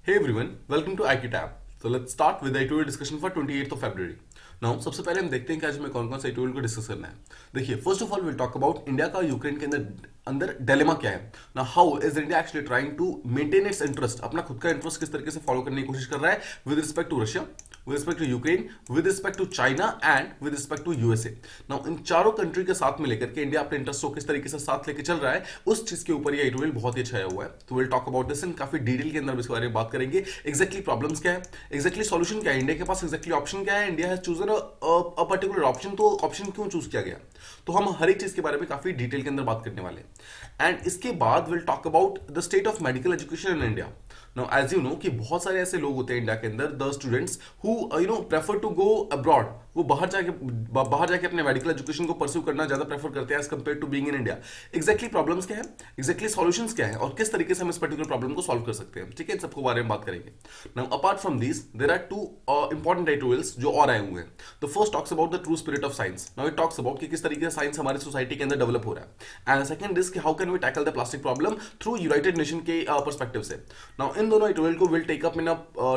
Hey everyone, welcome to IQ Tab. So let's start with the editorial discussion for 28th of February. Now सबसे पहले हम देखते हैं कि आज हमें कौन कौन सा एडिटोरियल को डिस्कस करना है। देखिए, first of all will talk about India का यूक्रेन के अंदर अंदर डिलेमा क्या है ना। How is India actually trying to maintain its interest, अपना खुद का इंटरेस्ट किस तरीके से फॉलो करने की कोशिश कर रहा है with respect to Russia, with respect to Ukraine, with respect to China and with respect to USA. Now इन चारों कंट्री के साथ में लेकर के इंडिया अपने इंटरेस्ट को किस तरीके से साथ लेके चल रहा है, उस चीज के ऊपर ये एडिटोरियल बहुत ही अच्छा आया हुआ है। तो will talk about this in काफी डिटेल के अंदर इसके बारे में बात करेंगे। एग्जैक्टली प्रॉब्लम्स क्या है, एग्जैक्टली सॉल्यूशन क्या है, इंडिया के पास एग्जैक्टली ऑप्शन क्या है, India has chosen a particular option, तो ऑप्शन क्यों चूज किया गया। तो हम हर एक चीज के बारे में काफी डिटेल के अंदर बात करने वाले हैं। एंड इसके बाद will talk about the state of medical education in India. Now as you know कि बहुत सारे ऐसे लोग होते हैं इंडिया के अंदर, the students who prefer to go abroad, वो बाहर जाके अपने मेडिकल एजुकेशन को परस्यू करना ज्यादा प्रेफर करते हैं as compare to being in India. Exactly problems क्या है, एग्जैक्टली सॉल्यूशंस क्या है, और किस तरीके से हम इस पर्टिकुलर प्रॉब्लम को सॉल्व कर सकते हैं। ठीक है, इन सबको बारे में बात करेंगे। Now apart from this there are two important editorials जो और आए हुए हैं। The first talks about the true spirit of science. Now it talks about कि किस तरीके से साइंस हमारी सोसाइटी के अंदर डेवलप हो रहा है। एंड सेकंड इज कि how can we tackle the plastic problem through United Nation के पर्सपेक्टिव से। नाउ इन दोनों एडिटोरियल को will take up in a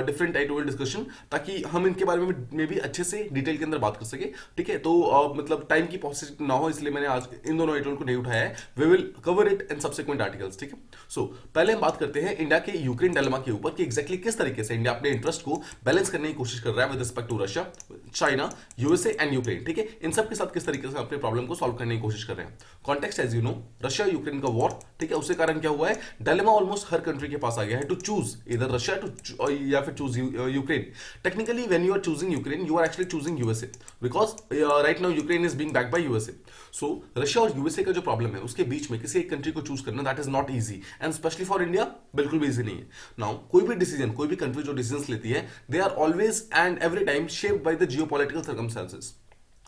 different editorial discussion, ताकि हम इनके बारे में भी अच्छे से डिटेल के अंदर बात कर सके। ठीक है, तो मतलब टाइम की पॉसिबिलिटी ना हो, इसलिए मैंने आज इन दोनों एडिटोरियल को नहीं उठाया है। We will cover it in subsequent articles. ठीक है, सो पहले हम बात करते हैं इंडिया के यूक्रेन डिलेमा के ऊपर कि एग्जैक्टली किस तरीके से इंडिया अपने इंटरेस्ट को बैलेंस करने की कोशिश कर रहा है with respect to Russia, China, USA and Ukraine. ठीक है, इन सब के साथ किस तरीके से अपने प्रॉब्लम को सॉल्व करने की कोशिश कर रहे हैं। Context as you know, Russia Ukraine का वॉर, ठीक है, उसके कारण क्या हुआ है, डिलेमा ऑलमोस्ट हर कंट्री के पास आ गया है टू चूज इधर रशिया टू या फिर choose Ukraine. Technically when you are choosing Ukraine, you are actually choosing USA, because right now Ukraine is being backed by USA. So Russia और USA का जो प्रॉब्लम है, उसके बीच में किसी एक कंट्री को चूज करना that is not easy, and specially for India बिल्कुल भी इजी नहीं है। नाउ कोई भी डिसीजन, कोई भी कंट्री जो डिसीजंस लेती है, they are always and every time shaped by the geopolitical circumstances.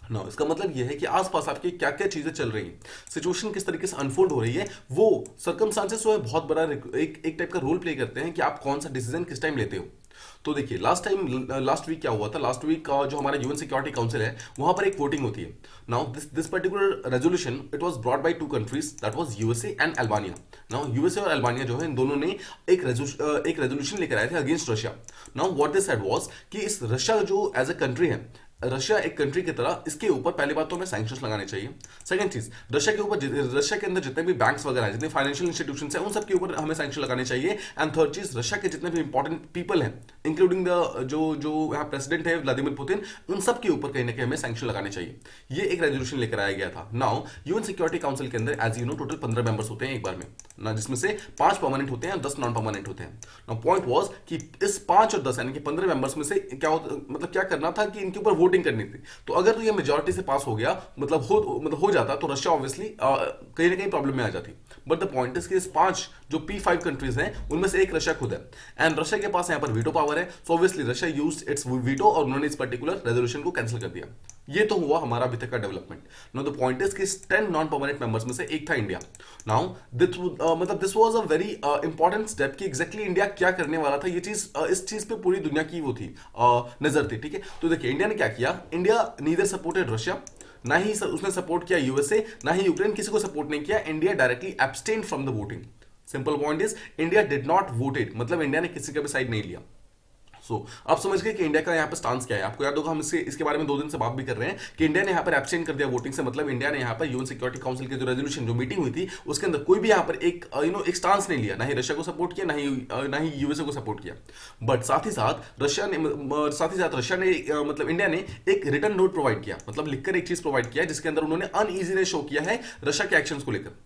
ना इसका मतलब यह है कि आसपास आपकी क्या क्या चीजें चल रही हैं, सिचुएशन किस तरीके से अनफोल्ड हो रही है, वो सर्कमस्टांसेस जो है बहुत बड़ा एक टाइप का रोल प्ले करते हैं कि आप कौन सा डिसीजन किस टाइम लेते हो। तो देखिए, लास्ट वीक क्या हुआ था, लास्ट वीक जो हमारा यूएन सिक्योरिटी काउंसिल है, वहां पर एक वोटिंग होती है। Now this particular resolution it was brought by two countries, that was USA and Albania. Now USA और अल्बानिया जो है, इन दोनों ने एक रेजोल्यूशन लेकर आए थे against Russia. Now what they said was कि इस रशिया जो एज अ कंट्री है, रशिया एक कंट्री की तरह, इसके ऊपर पहली बात तो हमें सैंक्शंस लगाने चाहिए। सेकंड चीज, रशिया के अंदर जितने भी बैंक्स वगैरह हैं, जितने फाइनेंशियल इंस्टीट्यूशंस हैं, उन सब के ऊपर हमें सैंक्शन लगाने चाहिए। एंड थर्ड चीज, रशिया के जितने भी इंपॉर्टेंट पीपल हैं, इंक्लूडिंग द जो जो यहाँ प्रेसिडेंट है व्लादिमीर पुतिन, उन सब के ऊपर कहीं ना कहीं हमें सैंक्शन लगाने चाहिए। ये एक रेजोल्यूशन लेकर आया गया था। नाउ यूएन सिक्योरिटी काउंसिल के अंदर as you know total 15 members होते हैं एक बार में ना, जिसमें से 5 परमानेंट होते हैं और 10 नॉन परमानेंट होते हैं। नाउ पॉइंट वाज कि इस 5 और 10 यानी कि 15 मेंबर्स में से क्या करना था कि इनके ऊपर वोटिंग करनी थी। तो अगर तो ये मेजॉरिटी से पास हो गया, मतलब हो जाता, तो रशिया ऑब्वियसली कहीं ना कहीं प्रॉब्लम में आ जाती। बट द पॉइंट इज कि इस 5 जो P5 कंट्रीज हैं, उनमें से एक रशिया खुद है, एंड रशिया के पास यहाँ पर वीटो पावर है। So obviously Russia used it's veto और उन्होंने इस पर्टिकुलर रेजोल्यूशन को कैंसिल कर दिया। ये तो हुआ हमारा अभी तक का development. Now the point is कि 10 नॉन परमानेंट मेंबर्स में से एक था India. Now this was a very important step कि एग्जैक्टली इंडिया क्या करने वाला था। ये चीज इस चीज पे पूरी दुनिया की वो थी नजर थी। ठीक है, तो देखिए इंडिया ने क्या किया, इंडिया नीदर सपोर्टेड रशिया, ना ही उसने सपोर्ट किया यूएसए, ना ही यूक्रेन, किसी को सपोर्ट नहीं किया। India directly abstain from the voting. Simple point is India did not voted, मतलब इंडिया ने किसी का भी साइड नहीं लिया। सो आप समझ गए कि इंडिया का यहाँ पर स्टांस क्या है। आपको याद होगा हम इसके बारे में 2 दिन से बात भी कर रहे हैं कि इंडिया ने यहाँ पर एब्सटेन कर दिया वोटिंग से, मतलब इंडिया ने यहाँ पर यूएन सिक्योरिटी काउंसिल की जो रेजोल्यूशन, जो मीटिंग हुई थी, उसके अंदर कोई भी यहाँ पर एक स्टांस नहीं लिया, ना ही रशिया को सपोर्ट किया, ना ही यूएसए को सपोर्ट किया। बट साथ ही साथ रशिया ने मतलब इंडिया ने एक रिटर्न नोट प्रोवाइड किया, मतलब लिखकर एक चीज प्रोवाइड किया जिसके अंदर उन्होंने अनईजीनेस शो किया है रशिया के एक्शंस को लेकर।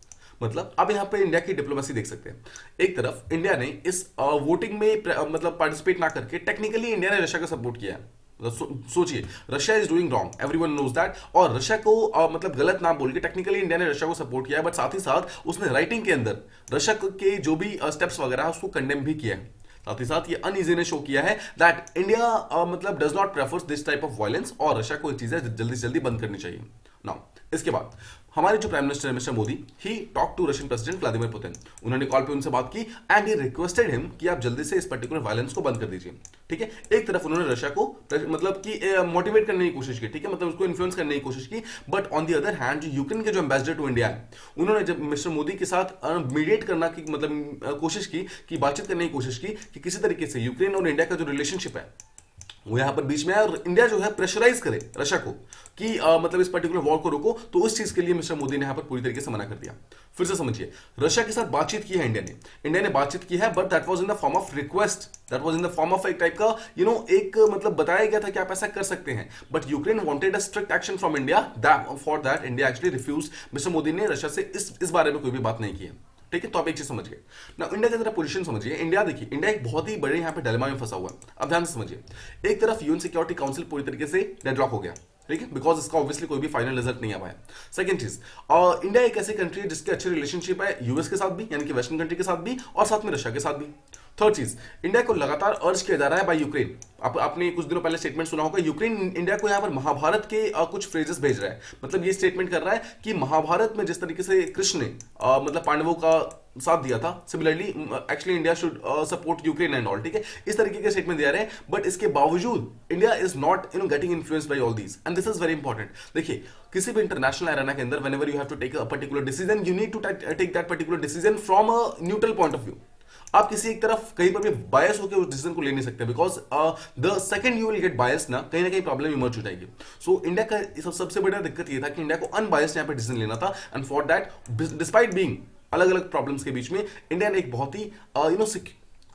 मतलब अब यहाँ पे इंडिया की डिप्लोमेसी देख सकते हैं। एक तरफ इंडिया ने इस वोटिंग में मतलब पार्टिसिपेट ना करके टेक्निकली इंडिया ने रशिया का सपोर्ट किया है। मतलब सोचिए, Russia is doing wrong, everyone knows that, और रशिया को मतलब गलत ना बोल के टेक्निकली इंडिया ने रशिया को सपोर्ट किया है। बट साथ ही साथ उसने राइटिंग के अंदर रशिया के जो भी स्टेप्स वगैरह है उसको कंडेम भी किया है। साथ ही साथ ये अनईजी शो किया है दैट इंडिया मतलब does not prefer this type of violence, और रशिया को ये चीजें जल्दी से जल्दी बंद करनी चाहिए। नाउ इसके बाद हमारे जो प्राइम मिनिस्टर है mister Modi, he talk to Russian president Vladimir Putin. उन्होंने कॉल पे उनसे बात की एंड ही रिक्वेस्टेड हिम कि आप जल्दी से इस पर्टिकुलर वायलेंस को बंद कर दीजिए। ठीक है, एक तरफ उन्होंने रशिया को मतलब कि मोटिवेट करने की कोशिश की, ठीक है, मतलब उसको इन्फ्लुएंस करने की कोशिश की। But on the other hand जो यूक्रेन के जो एम्बेसडर टू इंडिया है, उन्होंने जब मिस्टर मोदी के साथ मीडिएट करना की मतलब कोशिश की, कि बातचीत करने की कोशिश की कि किसी तरीके से यूक्रेन और इंडिया का जो रिलेशनशिप है वो यहां पर बीच में आए और इंडिया जो है प्रेशराइज करे रशिया को कि मतलब इस पर्टिकुलर वॉर को रोको। तो उस चीज के लिए मिस्टर मोदी ने यहां पर पूरी तरीके से मना कर दिया। फिर से समझिए, रशिया के साथ बातचीत की है इंडिया ने बातचीत की है, but that was in the form of request, that was in the form of एक टाइप का एक मतलब बताया गया था कि आप ऐसा कर सकते हैं। But Ukraine wanted a strict action from India, for that India actually refuse. Mister Modi ने रशिया से इस बारे में कोई भी बात नहीं की है। ठीक है, तो आप एक चीज समझ गए ना, इंडिया का जरा पोजीशन समझिए। इंडिया देखिए, इंडिया एक बहुत ही बड़े यहाँ पे डिलेमा में फंसा हुआ है। अब ध्यान से समझिए, एक तरफ यूएन सिक्योरिटी काउंसिल पूरी तरीके से डेडलॉक हो गया, ठीक है, बिकॉज इसका ऑब्वियसली कोई भी फाइनल रिजल्ट नहीं आ पाया। सेकंड चीज, इंडिया एक ऐसी कंट्री है जिसके अच्छे रिलेशनशिप है यूएस के साथ भी, यानी कि वेस्टर्न कंट्री के साथ भी, और साथ में रशिया के साथ भी। थर्ड चीज, इंडिया को लगातार अर्ज किया जा रहा है बाय यूक्रेन। आपने कुछ दिनों पहले स्टेटमेंट सुना होगा, यूक्रेन इंडिया को यहां पर महाभारत के कुछ फ्रेजेस भेज रहा है। मतलब ये स्टेटमेंट कर रहा है कि महाभारत में जिस तरीके से कृष्ण ने मतलब पांडवों का साथ दिया था, similarly actually India should support Ukraine and all. ठीक है, इस तरीके के स्टेटमेंट दिया रहे हैं, बट इसके बावजूद India is not getting influenced by all these, and this is very important. देखिए, किसी भी इंटरनेशनल एरेना के अंदर whenever you have to take a particular decision, you need to take that particular decision from a neutral point of view. आप किसी एक तरफ कहीं पर भी बायस होकर उस डिसीजन को ले नहीं सकते, because the second you will get bias ना कहीं प्रॉब्लम इमर्ज हो जाएगी। सो इंडिया का सबसे बड़ा दिक्कत ये था कि इंडिया को अनबायस्ड यहाँ पे डिसीजन लेना था, and for that despite being अलग अलग प्रॉब्लम्स के बीच में इंडिया ने एक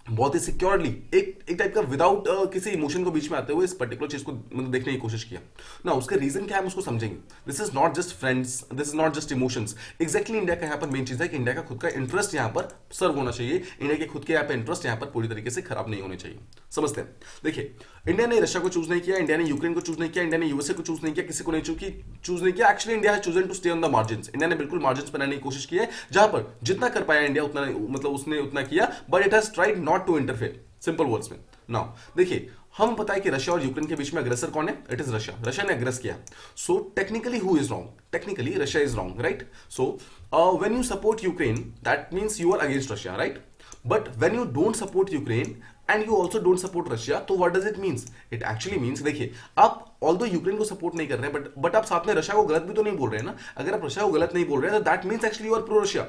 बहुत ही सिक्योरली एक टाइप का विदाउट किसी इमोशन को बीच में आते हुए इस पर्टिकुलर चीज को मतलब देखने की कोशिश किया ना। उसके रीजन क्या है हम उसको समझेंगे। This is not just friends, this is not just emotions. Exactly India का यहाँ पर मेन चीज है कि इंडिया का खुद का इंटरेस्ट यहाँ पर सर्व होना चाहिए। इंडिया के खुद के यहाँ पर इंटरेस्ट यहाँ पर पूरी तरीके से खराब नहीं होने चाहिए। समझते हैं, देखिए, इंडिया ने रशिया को चूज नहीं किया, इंडिया ने यूक्रेन को चूज नहीं किया, इंडिया ने यूएसए को चूज नहीं किया, किसी को नहीं चूज नहीं किया। Actually India has chosen to stay on the margins. India ने बिल्कुल मार्जिन्स बनाने की कोशिश की है, जहां पर जितना कर पाया इंडिया उतना मतलब उसने उतना किया, but it has tried not to interfere. Simple words में नाउ देखिए, हम पता है कि रशिया और यूक्रेन के बीच में अग्रेसर कौन है? It is Russia. रशिया ने अग्रेस किया, so technically who is wrong? Technically Russia is wrong, right? So when you support Ukraine that means you are against Russia, right? But when you don't support Ukraine and you also don't support Russia, तो what does it means? It actually means, देखिए, आप although Ukraine को support नहीं कर रहे हैं, but आप साथ में रशिया को गलत भी तो नहीं बोल रहे हैं ना। अगर आप रशिया को गलत नहीं बोल रहे हैं तो that means actually you are pro Russia.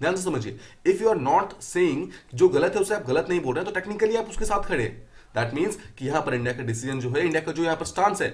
ध्यान से समझिए, if you are not saying जो गलत है उसे आप गलत नहीं बोल रहे हैं, तो टेक्निकली आप उसके साथ खड़े हैं। दैट मीन्स कि यहां पर इंडिया का डिसीजन जो है, इंडिया का जो यहां पर स्टांस है,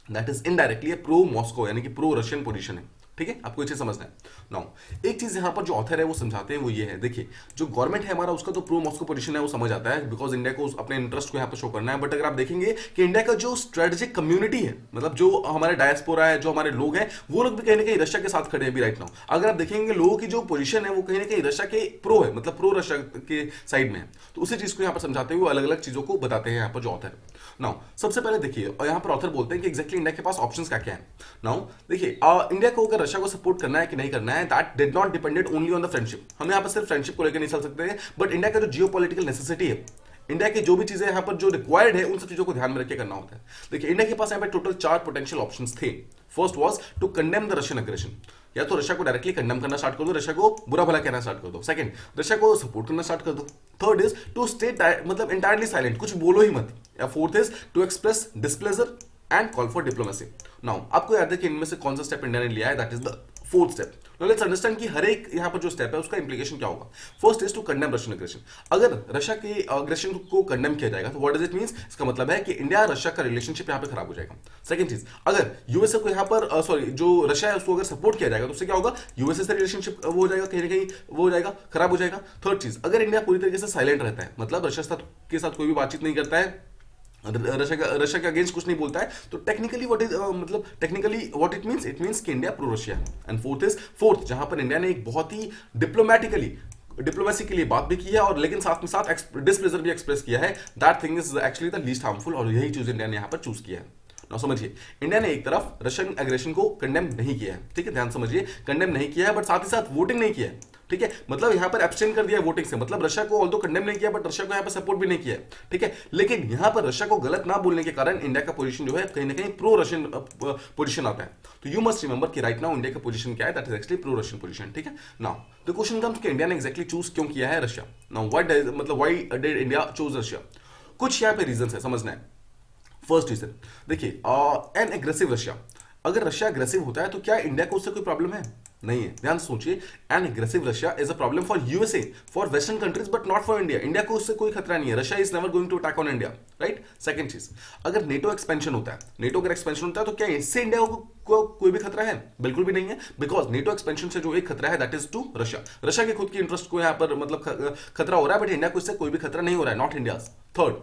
that is indirectly pro Moscow, यानी कि प्रो रशियन पोजीशन है। ठीक है, आपको ये चीज समझना है। नाउ एक चीज यहां पर जो ऑथर है वो समझाते हैं, वो ये है, देखिए, जो गवर्नमेंट है हमारा उसका तो प्रो मॉस्को पोजीशन है वो समझ आता है, बिकॉज इंडिया को अपने इंटरेस्ट को यहां पर शो करना है। बट अगर आप देखेंगे कि इंडिया का जो स्ट्रेटेजिक कम्युनिटी है, मतलब जो हमारे डायस्पोरा है, जो हमारे लोग हैं, वो लोग भी कहीं ना कहीं रशिया के साथ खड़े हैं अभी राइट नाउ। अगर आप देखेंगे लोगों की जो पोजीशन है वो कहीं ना कहीं रशिया के प्रो है, मतलब प्रो रशिया के साइड में है। तो उसी चीज को यहाँ पर समझाते हुए अलग अलग चीजों को बताते हैं यहाँ पर जो ऑथर। नाउ सबसे पहले देखिए, और यहाँ पर ऑथर बोलते हैं कि एग्जैक्टली इंडिया के पास ऑप्शंस क्या क्या है। नाउ देखिए, इंडिया को अगर रशिया को सपोर्ट करना है कि नहीं करना है, that did not depended only on the friendship. हम यहाँ पर सिर्फ फ्रेंडशिप को लेकर नहीं चल सकते हैं, बट इंडिया का जो जियोपॉलिटिकल नेसेसिटी है, इंडिया की जो भी चीजें यहाँ पर जो रिक्वायर्ड है, उन सब चीजों को ध्यान में रख के करना होता है। देखिए, इंडिया के पास यहाँ पर टोटल 4 पोटेंशियल ऑप्शंस थे। First was to condemn the Russian aggression, या तो रशिया को डायरेक्टली कंडेम करना स्टार्ट कर दो, रशिया को बुरा भला कहना स्टार्ट कर दो। सेकंड, रशिया को सपोर्ट करना स्टार्ट कर दो। थर्ड इज टू स्टे मतलब इंटायरली साइलेंट, कुछ बोलो ही मत। या fourth is to express displeasure and call for diplomacy. Now आपको याद है कि इनमें से कौन सा स्टेप इंडिया ने लिया है? That is the fourth step. Now let's understand कि हर एक यहां पर जो स्टेप है उसका इंप्लीकेशन क्या होगा। First is to condemn Russian aggression. अगर रशिया के अग्रेशन को कंडेम किया जाएगा तो व्हाट डज इट मींस? इसका मतलब है कि इंडिया रशिया का रिलेशनशिप यहां पे खराब हो जाएगा। सेकंड चीज, अगर यूएसए को यहां पर जो रशिया है उसको अगर सपोर्ट किया जाएगा तो उससे क्या होगा? यूएसए से रिलेशनशिप वो हो जाएगा, कहीं ना कहीं वो हो जाएगा, खराब हो जाएगा। थर्ड चीज, अगर इंडिया पूरी तरीके से साइलेंट रहता है, मतलब रशिया के साथ कोई भी बातचीत नहीं करता है, रशिया के अगेंस्ट कुछ नहीं बोलता है, तो टेक्निकली व्हाट इट मींस कि इंडिया प्रो रशिया है। एंड फोर्थ जहां पर इंडिया ने एक बहुत ही डिप्लोमेसी के लिए बात भी की है, और लेकिन साथ में साथ डिस्प्लेजर भी एक्सप्रेस किया है, that thing is actually the least harmful, और यही चीज इंडिया ने यहां पर चूज किया है। ना समझिए, इंडिया ने एक तरफ रशियन एग्रेशन को कंडेम नहीं किया है, ठीक है, ध्यान समझिए, कंडेम नहीं किया है, बट साथ ही साथ वोटिंग नहीं किया है, ठीक है, मतलब यहां पर एब्सटेन कर दिया वोटिंग से, मतलब रशिया को ऑल्दो कंडेम नहीं किया बट रशिया को यहां पर सपोर्ट भी नहीं किया है, ठीक है, लेकिन यहां पर रशिया को गलत ना बोलने के कारण इंडिया का पोजीशन जो है कहीं ना कहीं प्रो रशियन पोजीशन आता है। तो यू मस्ट रिमेंबर कि राइट नाउ इंडिया का पोजीशन क्या है, that is actually pro Russian position, ठीक है। नाउ द क्वेश्चन कम्स कि इंडिया ने एक्जैक्टली चूज क्यों किया है Russia. Now why did India choose Russia, कुछ यहाँ पे रीजन है, समझना है। फर्स्ट रीजन देखिए, एन एग्रेसिव रशिया, अगर रशिया अग्रेसिव होता है तो क्या इंडिया को उससे कोई प्रॉब्लम है, नहीं है, ध्यान से सोचिए, an aggressive Russia is a problem for USA, for western countries but not for India, India को उससे कोई खतरा नहीं है, Russia is never going to attack on India, right. Second चीज, अगर नेटो एक्सपेंशन होता है, नेटो अगर एक्सपेंशन होता है तो क्या इससे इंडिया को कोई भी खतरा है, बिल्कुल भी नहीं है, बिकॉज नेटो एक्सपेंशन से जो एक खतरा है that is to Russia, Russia के खुद की इंटरेस्ट को यहाँ पर मतलब खतरा हो रहा है, बट इंडिया को इससे कोई भी खतरा नहीं हो रहा है, नॉट इंडिया। थर्ड,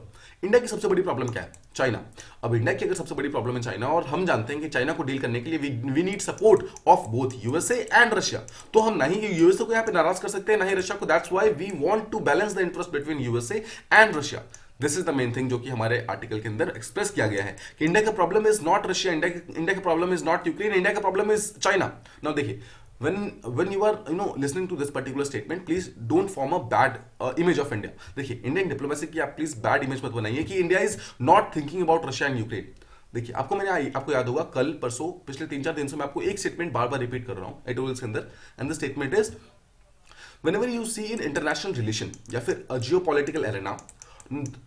इंडिया की सबसे बड़ी प्रॉब्लम क्या है, चाइना। अब इंडिया की अगर सबसे बड़ी प्रॉब्लम है चाइना, और हम जानते हैं कि चाइना को डील करने के लिए we need support of both USA and Russia, तो हम ना ही यूएसए को यहाँ पे नाराज कर सकते हैं ना ही रशिया को, that's why we want to balance the interest between USA and Russia. This is the main thing जो कि हमारे आर्टिकल के अंदर एक्सप्रेस किया गया है कि इंडिया का problem is not Russia, India का problem is not Ukraine, India का प्रॉब्लम इज चाइना। नाउ देखिए, when you are listening to this particular statement, please don't form a bad image of India. देखिए, Indian diplomacy की आप please bad image मत बनाइए कि India is not thinking about Russia and Ukraine. देखिए, आपको याद होगा कल परसों पिछले 3-4 दिन से मैं आपको एक स्टेटमेंट बार बार रिपीट कर रहा हूं एडिटोरियल्स के अंदर, and the statement is whenever you see in international relation या फिर geopolitical arena,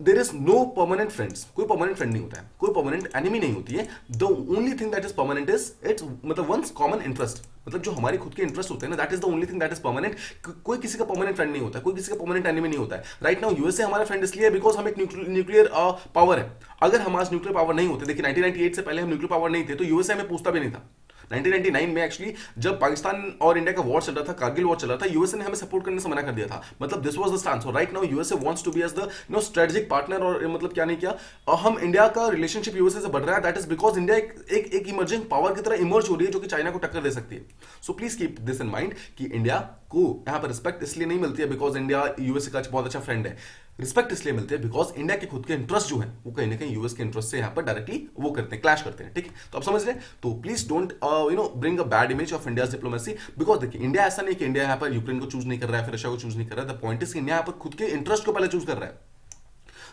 there is no permanent friends, कोई परमानेंट फ्रेंड नहीं होता है, कोई परमानेंट एनिमी नहीं होती है, the only thing that is permanent is its मतलब वंस कॉमन इंटरेस्ट, मतलब जो हमारे खुद के इंटरेस्ट होते हैं ना, that is the only thing that is permanent. कोई किसी का परमानेंट फ्रेंड नहीं होता, कोई किसी का परमानेंट एनिमी नहीं होता है। राइट नाउ यूएसए हमारा फ्रेंड इसलिए है बिकॉज हम एक न्यूक्लियर पावर है, अगर हम आज न्यूक्लियर पावर नहीं होते, देखिए 1998 से पहले हम न्यूक्लियर पावर नहीं थे तो यूएसए हमें पूछता भी नहीं था। 1999 में एक्चुअली जब पाकिस्तान और इंडिया का वॉर चल रहा था, कारगिल वॉर चल रहा था, यूएसए ने हमें सपोर्ट करने से मना कर दिया था, मतलब this was the stand. So right now USA wants to be as the strategic partner, और मतलब क्या नहीं किया, हम इंडिया का रिलेशनशिप यूएसए से बढ़ रहा है, दैट इज बिकॉज इंडिया एक इमर्जिंग पावर की तरह इमर्ज हो रही है जो कि चाइना को टक्कर दे सकती है। So please keep this in mind कि इंडिया को यहाँ पर रिस्पेक्ट इसलिए नहीं मिलती है बिकॉज इंडिया यूएसए का बहुत अच्छा फ्रेंड है, रिस्पेक्ट इसलिए मिलती है बिकॉज इंडिया के खुद के इंटरेस्ट जो है वो कहीं ना कहीं यूएस के इंटरेस्ट से यहाँ पर डायरेक्टली वो करते हैं, क्लैश करते हैं, ठीक है। तो आप समझ रहे हैं, तो please don't bring a bad image of India's diplomacy, because देखिए इंडिया ऐसा नहीं कि इंडिया यहाँ पर यूक्रेन को चूज नहीं कर रहा है, फिर रशिया को चूज नहीं कर रहा है, द पॉइंट इज इंडिया यहाँ पर खुद के इंटरेस्ट को पहले चूज कर रहा है।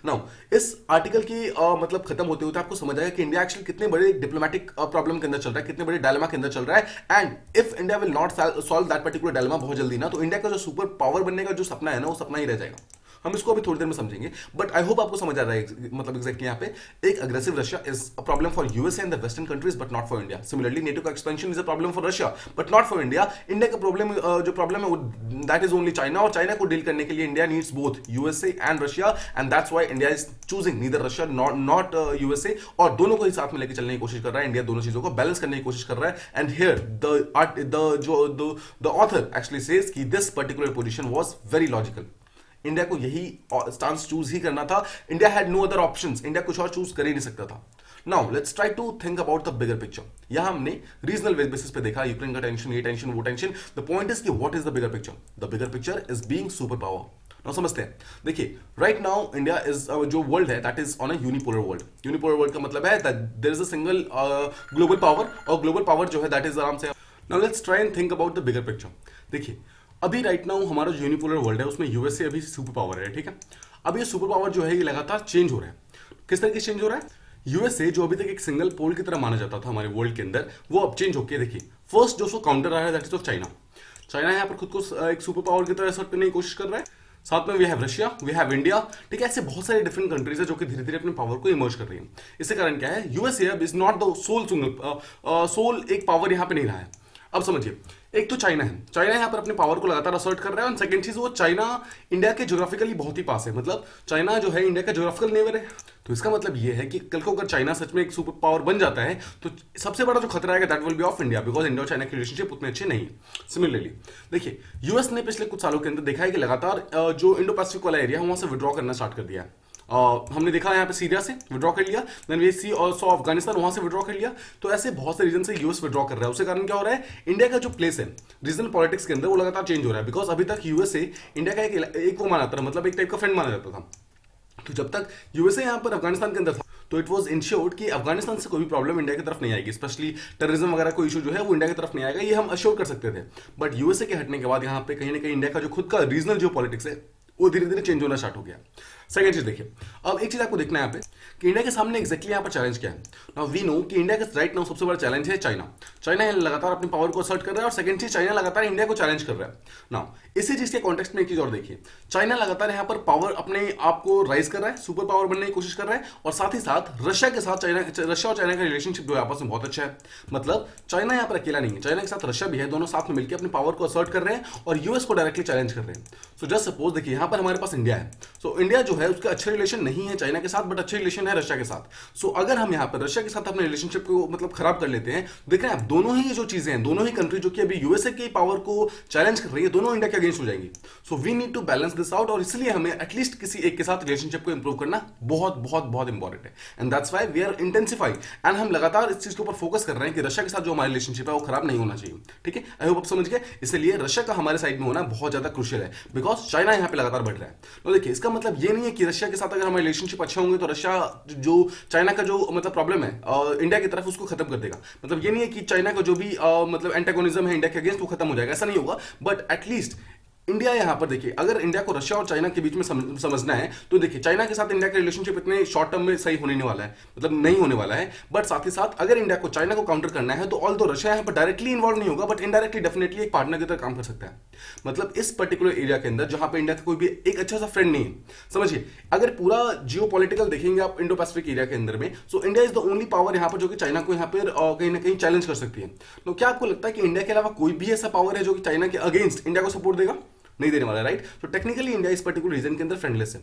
नाउ इस आर्टिकल की मतलब खत्म होते होते आपको समझ आएगा कि इंडिया एक्चुअली कितने बड़े डिप्लोमेटिक प्रॉब्लम के अंदर चल रहा है, कितने बड़े डायलेमा के अंदर चल रहा है, and if India will not solve that particular dilemma बहुत जल्दी ना, तो इंडिया का जो सुपर पावर बनने का जो सपना है ना, वो सपना ही रह जाएगा। हम इसको अभी थोड़ी देर में समझेंगे, बट आई होप आपको समझ आ रहा है मतलब एग्जैक्टली यहाँ पे एक aggressive Russia is a problem for USA and the western countries but not for India. Similarly NATO का expansion is a problem for Russia but not for India. India का प्रॉब्लम जो प्रॉब्लम है वो that is only China, और China को deal करने के लिए India needs both USA and Russia, and that's why India is choosing neither Russia not USA, और दोनों को ही साथ में लेकर चलने की कोशिश कर रहा है। इंडिया दोनों चीजों को बैलेंस करने की कोशिश कर रहा है, and here the author actually says कि this particular position was very logical. India को यही स्टांस चूज ही करना था, India had no other options, India कुछ और चूज कर ही नहीं सकता था। Now let's try to think about the bigger picture. यहां हमने रीजनल बेसिस पे देखा, यूक्रेन का टेंशन, ये टेंशन, वो टेंशन। द पॉइंट इज कि what is the bigger picture? The bigger picture is being super power. Now समझते हैं, देखिए राइट नाउ इंडिया इज जो वर्ल्ड है that is on a unipolar world. Unipolar world का मतलब है that there is a single global power, और global power जो है दैट इज आराम से। Now let's try and think about the bigger picture. देखिए अभी राइट नाउ हमारा जो यूनिपोलर वर्ल्ड है उसमें यूएसए अभी सुपर पावर है, ठीक है। अब ये सुपर पावर जो है ये लगातार चेंज हो रहा है। किस तरीके से चेंज हो रहा है? यूएसए जो अभी तक एक सिंगल पोल की तरह माना जाता था हमारे वर्ल्ड के अंदर, वो अब चेंज होकर देखिए फर्स्ट जो उसको काउंटर आ रहा है that is of China. China यहाँ पर खुद को एक सुपर पावर की तरह असर्ट करने की कोशिश कर रहा है। साथ में we have Russia, we have India, ठीक है। ऐसे बहुत सारे डिफरेंट कंट्रीज है जो कि धीरे धीरे अपने पावर को इमर्ज कर रही है। इससे कारण क्या है? यूएसए अब इज नॉट द सोल एक पावर यहाँ पे नहीं रहा है। अब समझिए, एक तो चाइना है, चाइना यहाँ पर अपने पावर को लगातार असर्ट कर रहा है, और सेकंड चीज वो चाइना इंडिया के ज्योग्राफिकली बहुत ही पास है, मतलब चाइना जो है इंडिया का ज्योग्राफिकल नेबर है। तो इसका मतलब ये है कि कल को अगर चाइना सच में एक सुपर पावर बन जाता है तो सबसे बड़ा जो खतरा है that will be of India, because India और चाइना की रिलेशनशिप उतने अच्छे नहीं है। सिमिलरली देखिए यूएस ने पिछले कुछ सालों के अंदर देखा है कि लगातार जो इंडो पैसिफिक वाला एरिया है वहां से विड्रॉ करना स्टार्ट कर दिया है। हमने देखा यहाँ पे सीरिया से विड्रॉ कर लिया, then we see also Afghanistan, वहां से विड्रॉ कर लिया। तो ऐसे बहुत से रीजन से यूएस विड्रॉ कर रहा है। उसके कारण क्या हो रहा है? इंडिया का जो प्लेस है रीजनल पॉलिटिक्स के अंदर वो लगातार चेंज हो रहा है, बिकॉज अभी तक यूएसए इंडिया का एक वो माना जाता था, मतलब एक टाइप का फ्रेंड माना जाता था, तो जब तक यूएसए यहाँ पर अफगानिस्तान के अंदर था तो इट वाज इंश्योर्ड कि अफगानिस्तान से कोई भी प्रॉब्लम इंडिया की तरफ नहीं आएगी, स्पेशली टेररिज्म वगैरह कोई इशू जो है वो इंडिया की तरफ नहीं आएगा, ये हम अश्योर कर सकते थे। बट यूएसए के हटने के बाद यहाँ पे कहीं ना कहीं इंडिया का जो खुद का रीजनल जो पॉलिटिक्स है वो धीरे धीरे चेंज होना स्टार्ट हो गया। सेकंड चीज देखिए, अब एक चीज आपको देखना है यहाँ पे कि इंडिया के सामने एग्जैक्टली यहाँ पर चैलेंज क्या है। नाउ वी नो कि इंडिया का राइट नाउ सबसे बड़ा चैलेंज है चाइना। चाइना लगातार अपनी पावर को असर्ट कर रहा है और सेकंड चीज चाइना लगातार इंडिया को चैलेंज कर रहा है। नाउ इसी चीज के कॉन्टेक्स्ट में एक चीज और देखिए, चाइना लगातार यहाँ पर पावर अपने आप को राइज कर रहा है, सुपर पावर बनने की कोशिश कर रहा है, और साथ ही साथ रशिया के साथ रशिया और चाइना का रिलेशनशिप जो है आपस में बहुत अच्छा है। मतलब चाइना यहाँ पर अकेला नहीं है, चाइना के साथ रशिया भी है, दोनों साथ में मिलकर अपनी पावर को असर्ट कर रहे हैं और यूएस को डायरेक्टली चैलेंज कर रहे हैं। सो जस्ट सपोज देखिए यहाँ पर हमारे पास इंडिया है, सो इंडिया जो है उसका अच्छे रिलेशन नहीं है चाइना के साथ, बट अच्छे रिलेशन है रशिया के साथ। सो अगर हम यहाँ पर रशिया के साथ अपने रिलेशनशिप को मतलब खराब कर लेते हैं, देख रहे हैं आप दोनों ही जो चीजें हैं, दोनों ही कंट्री जो कि अभी यूएसए की पावर को चैलेंज कर रही है, दोनों इंडिया के अगेंस्ट हो जाएंगी। So we need to balance this out, और इसलिए हमें एटलीस्ट किसी एक के साथ रिलेशनशिप को इंप्रूव करना बहुत बहुत बहुत इंपॉर्टेंट है। And that's why we are intensifying, and हम लगातार इस चीज के ऊपर फोकस कर रहे हैं कि रशिया के साथ जो हमारा रिलेशनशिप है वो खराब नहीं होना चाहिए। ठीक है, आई होप आप समझ गए। इसलिए रशिया का हमारे साइड में होना बहुत ज्यादा क्रूशियल है, बिकॉज चाइना यहाँ पे लगातार बढ़ रहा है। तो देखिए इसका मतलब ये नहीं है कि रशिया के साथ अगर हमारे रिलेशनशिप अच्छे होंगे तो रशिया जो चाइना का जो मतलब प्रॉब्लम है इंडिया की तरफ उसको खत्म कर देगा। मतलब ये नहीं है कि चाइना का जो भी मतलब एंटागोनिज्म है इंडिया के अगेंस्ट वो खत्म हो जाएगा, ऐसा नहीं होगा। बट एटलीस्ट इंडिया यहां पर देखिए, अगर इंडिया को रशिया और चाइना के बीच में समझना है तो देखिए चाइना के साथ इंडिया का रिलेशनशिप इतने शॉर्ट टर्म में सही होने नहीं वाला है, मतलब नहीं होने वाला है। बट साथ ही साथ अगर इंडिया को चाइना को काउंटर करना है तो ऑल दो रशिया यहां पर डायरेक्टली इन्वॉल्व नहीं होगा, बट इनडायरेक्टली डेफिनेटली एक पार्टनर की तरह काम कर सकता है। मतलब इस पर्टिकुलर एरिया के अंदर जहां पर इंडिया का कोई भी एक अच्छा सा फ्रेंड नहीं है, समझिए अगर पूरा जियो पॉलिटिकल देखेंगे आप इंडो पैसिफिक एरिया के अंदर में, so India is the only power यहाँ पर जो कि चाइना को यहाँ पर कहीं ना कहीं चैलेंज कर सकती है। तो क्या आपको लगता है कि इंडिया के अलावा कोई भी ऐसा पावर है जो कि चाइना के अगेंस्ट इंडिया को सपोर्ट देगा? नहीं देने वाला, राइट। तो टेक्निकली इंडिया इस पर्टिकुलर रीजन के अंदर फ्रेंडलेस है।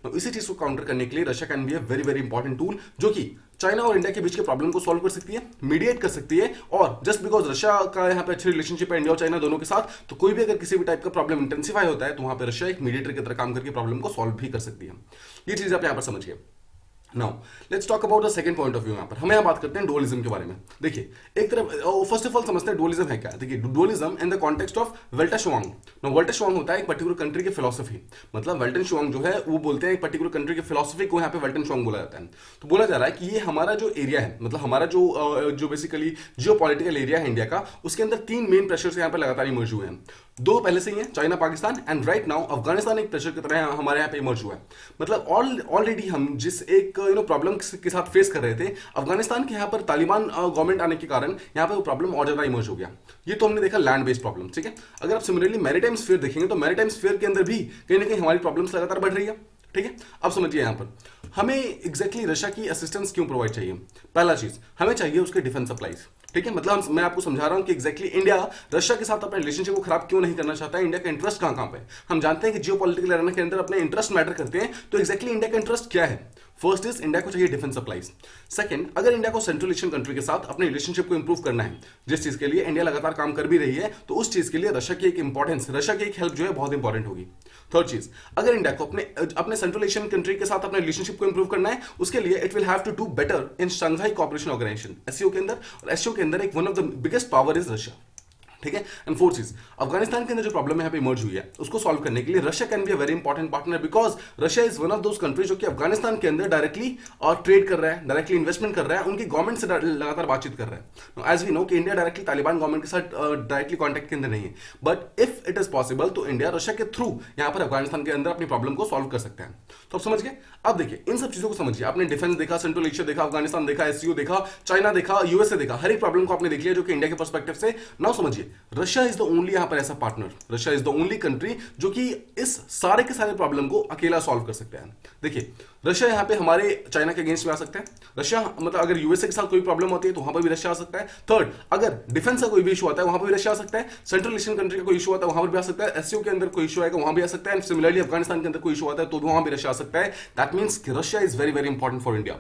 तो इसी चीज को काउंटर करने के लिए Russia can be a very very important tool, जो कि चाइना और इंडिया के बीच के प्रॉब्लम को सॉल्व कर सकती है, मीडिएट कर सकती है। और जस्ट बिकॉज रशिया का यहाँ पे अच्छी रिलेशनशिप है इंडिया और चाइना दोनों के साथ, तो कोई भी अगर किसी भी टाइप का प्रॉब्लम इंटेंसिफाई होता है तो वहां पर रशिया एक मीडिएटर की तरह काम करके प्रॉब्लम को सॉल्व भी कर सकती है। ये चीज आप यहाँ पर समझिए। Now let's talk about the second point of view. यहाँ पर हम यहाँ बात करते हैं डुअलिज्म के बारे में। देखिए एक तरफ फर्स्ट ऑफ ऑल समझते हैं डुअलिज्म है क्या। देखिए dualism in the context of Weltanschauung. Now Weltanschauung होता है एक पर्टिकुलर कंट्री की फिलोसफी, मतलब वेल्टनशुआंग जो है वो बोलते हैं एक पर्टिकुलर कंट्री की फिलोसफी को यहाँ पे वेल्टनशुआंग बोला जाता है। तो बोला जा रहा है कि ये हमारा जो एरिया है, मतलब हमारा जो बेसिकली जियो पॉलिटिकल एरिया है इंडिया का, उसके अंदर तीन मेन प्रेशर्स यहाँ पर लगातार इमर्ज हुए हैं। दो पहले से ही है, China Pakistan, and right now Afghanistan एक प्रेशर की तरह हमारे यहाँ पे इमर्ज हुआ है। मतलब ऑलरेडी हम जिस एक प्रॉब्लम के साथ फेस कर रहे थे, अफगानिस्तान के यहाँ पर तालिबान गवर्नमेंट आने के कारण यहाँ पे वो प्रॉब्लम और ज्यादा इमर्ज हो गया। ये तो हमने देखा लैंड बेस्ड प्रॉब्लम, ठीक है। अगर आप सिमिलरली मैरीटाइम स्फीयर देखेंगे तो मैरीटाइम स्फीयर के अंदर भी कहीं ना कहीं हमारी प्रॉब्लम्स लगातार बढ़ रही है, ठीक है। अब समझिए यहाँ पर हमें एग्जैक्टली रशिया की असिस्टेंस क्यों प्रोवाइड चाहिए। पहला चीज हमें चाहिए उसके डिफेंस सप्लाईज, ठीक है। मतलब मैं आपको समझा रहा हूं कि एग्जैक्टली इंडिया रशिया के साथ अपने रिलेशनशिप को खराब क्यों नहीं करना चाहता है, इंडिया का इंटरेस्ट कहां पे है। हम जानते हैं कि जियो पॉलिटिकल एरिया के अंदर अपने इंटरेस्ट मैटर करते हैं, तो एग्जैक्टली इंडिया का इंटरेस्ट क्या है। फर्स्ट इज इंडिया को चाहिए डिफेंस सप्लाईज। सेकंड, अगर इंडिया को सेंट्रल एशियन कंट्री के साथ अपने रिलेशनशिप को इंप्रूव करना है, जिस चीज के लिए इंडिया लगातार काम कर भी रही है, तो उस चीज के लिए रशिया की एक इंपॉर्टेंस, रशिया की एक हेल्प जो है बहुत इंपॉर्टेंट होगी। थर्ड चीज, अगर इंडिया को अपने सेंट्रल एशियन कंट्री के साथ अपने रिलेशनशिप को इंप्रूव करना है, उसके लिए it will have to do better in Shanghai Cooperation Organisation SCO के अंदर, और एससीओ के अंदर एक one of the biggest power is Russia, ठीक है। एंड फोर्थ चीज, अफगानिस्तान के अंदर जो प्रॉब्लम यहाँ पे इमर्ज हुई है उसको सॉल्व करने के लिए Russia can be a very important partner, because Russia is one of those countries जो कि अफगानिस्तान के अंदर डायरेक्टली ट्रेड कर रहा है, डायरेक्टली इन्वेस्टमेंट कर रहा है, उनकी गवर्नमेंट से लगातार बातचीत कर रहा है। एज वी नो कि इंडिया डायरेक्टली तालिबान गवर्नमेंट के साथ डायरेक्टली कॉन्टेक्ट के अंदर नहीं है, but if it is possible तो इंडिया रशिया के थ्रू यहाँ पर अफगानिस्तान के अंदर अपनी प्रॉब्लम को सॉल्व कर सकते हैं। तो आप समझ गए। अब देखिए इन सब चीजों को समझिए, आपने डिफेंस देखा, सेंट्रल एशिया देखा, अफगानिस्तान देखा, एससीओ देखा, चाइना देखा, यूएसए देखा, हर एक प्रॉब्लम को आपने देख लिया जो कि इंडिया के पर्सपेक्टिव से। नाउ समझिए, रशिया इज द ओनली यहाँ पर ऐसा partner, Russia is the only country जो कि इस सारे के सारे प्रॉब्लम को अकेला सॉल्व कर सकते हैं। देखिए रशिया यहाँ पे हमारे चाइना के अगेंस्ट में आ सकता है, रशिया मतलब अगर यूएसए के साथ कोई प्रॉब्लम होती है तो वहां पर भी रशिया आ सकता है। थर्ड, अगर डिफेंस का कोई भी इशू आता है वहां पर भी रशिया आ सकता है, सेंट्रल एशियन कंट्री का कोई इशू आता है वहां पर भी आ सकता है, एससीओ के अंदर कोई इशू आएगा वहां भी आ सकता है, एंड सिमिलरली अफगानिस्तान के अंदर कोई इशू आता है तो वहां भी रशिया आ सकता है। दैट मीन्स कि Russia is very very important for India,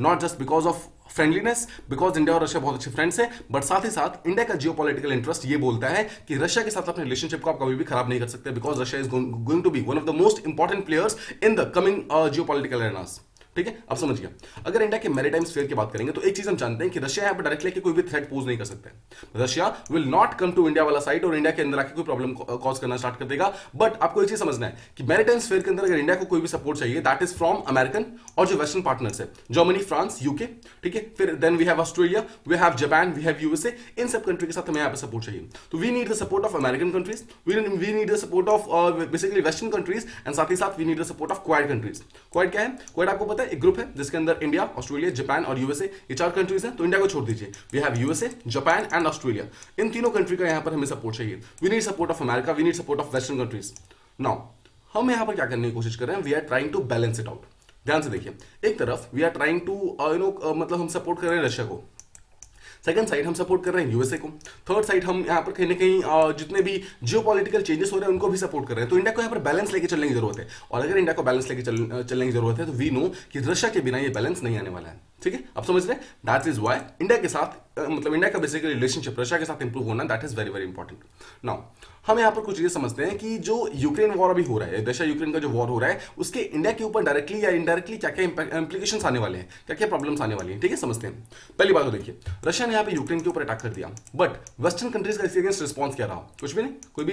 not just because of friendliness, because India और रशिया बहुत अच्छे फ्रेंड्स हैं, बट साथ ही साथ इंडिया का जियोपॉलिटिकल इंटरेस्ट ये बोलता है कि रशिया के साथ अपने रिलेशनशिप को आप कभी भी खराब नहीं कर सकते, because Russia is going to be one of the most important players in the coming geopolitical arenas. ठीक है, अब समझिए, अगर इंडिया के मैरीटाइम स्फीयर की बात करेंगे तो एक चीज हम जानते हैं कि रशिया यहाँ पर डायरेक्टली कोई भी थ्रेट पोज नहीं कर सकते। Russia will not come to India वाला साइड और इंडिया के अंदर आके कोई प्रॉब्लम कॉज करना स्टार्ट कर देगा। बट आपको एक चीज समझना है कि मैरीटाइम स्फीयर के अंदर अगर इंडिया को कोई भी सपोर्ट चाहिए दैट इज फ्रॉम अमेरिकन और जो वेस्टर्न पार्टनर्स है, जर्मनी, फ्रांस, यूके, ठीक है, फिर then we have Australia, we have Japan, we have USA, इन सब कंट्री के साथ हमें यहाँ पे सपोर्ट चाहिए। तो we need the support of American countries, we need the support of basically western countries and साथ ही साथ we need the support of Quad countries. Quad क्या है? क्वाड आपको पता है एक ग्रुप है जिसके अंदर इंडिया, ऑस्ट्रेलिया, जापान और यूएसए, ये 4 कंट्रीज हैं। तो इंडिया को छोड़ दीजिए, we have USA, Japan and Australia, इन तीनों कंट्री का यहाँ पर हमें सपोर्ट चाहिए। We need support of America, we need support of western countries. Now हम यहाँ पर क्या करने की कोशिश कर रहे हैं? We are trying to balance it out. ध्यान से देखिए, एक तरफ वी आर ट्राइंग टू मतलब हम सपोर्ट कर रहे हैं रशिया को, सेकंड साइड हम सपोर्ट कर रहे हैं यूएसए को, थर्ड साइड हम यहाँ पर कहीं ना कहीं जितने भी जियोपॉलिटिकल चेंजेस हो रहे हैं उनको भी सपोर्ट कर रहे हैं। तो इंडिया को यहाँ पर बैलेंस लेके चलने की जरूरत है, और अगर इंडिया को बैलेंस लेके चलने की जरूरत है तो वी नो कि रशिया के बिना ये बैलेंस नहीं आने वाला है। ठीक है, अब समझ रहे हैं? दैट इज वाई इंडिया के साथ मतलब इंडिया का बेसिकली रिलेशनशिप रशिया के साथ इंप्रूव होना that is very very important. Now हम यहाँ पर कुछ चीजें समझते हैं कि जो यूक्रेन वॉर अभी हो रहा है, रशिया यूक्रेन का जो वॉर हो रहा है, उसके इंडिया के ऊपर डायरेक्टली या इनडायरेक्टली क्या क्या इंप्लीकेशंस आने वाले हैं, क्या क्या प्रॉब्लम्स आने वाली हैं। ठीक है, समझते हैं। पहली बात तो देखिए, रशिया ने यहाँ पे यूक्रेन के ऊपर अटैक कर दिया, बट वेस्टर्न कंट्रीज का इसके अगेंस्ट रिस्पॉन्स क्या रहा? कुछ भी नहीं, कोई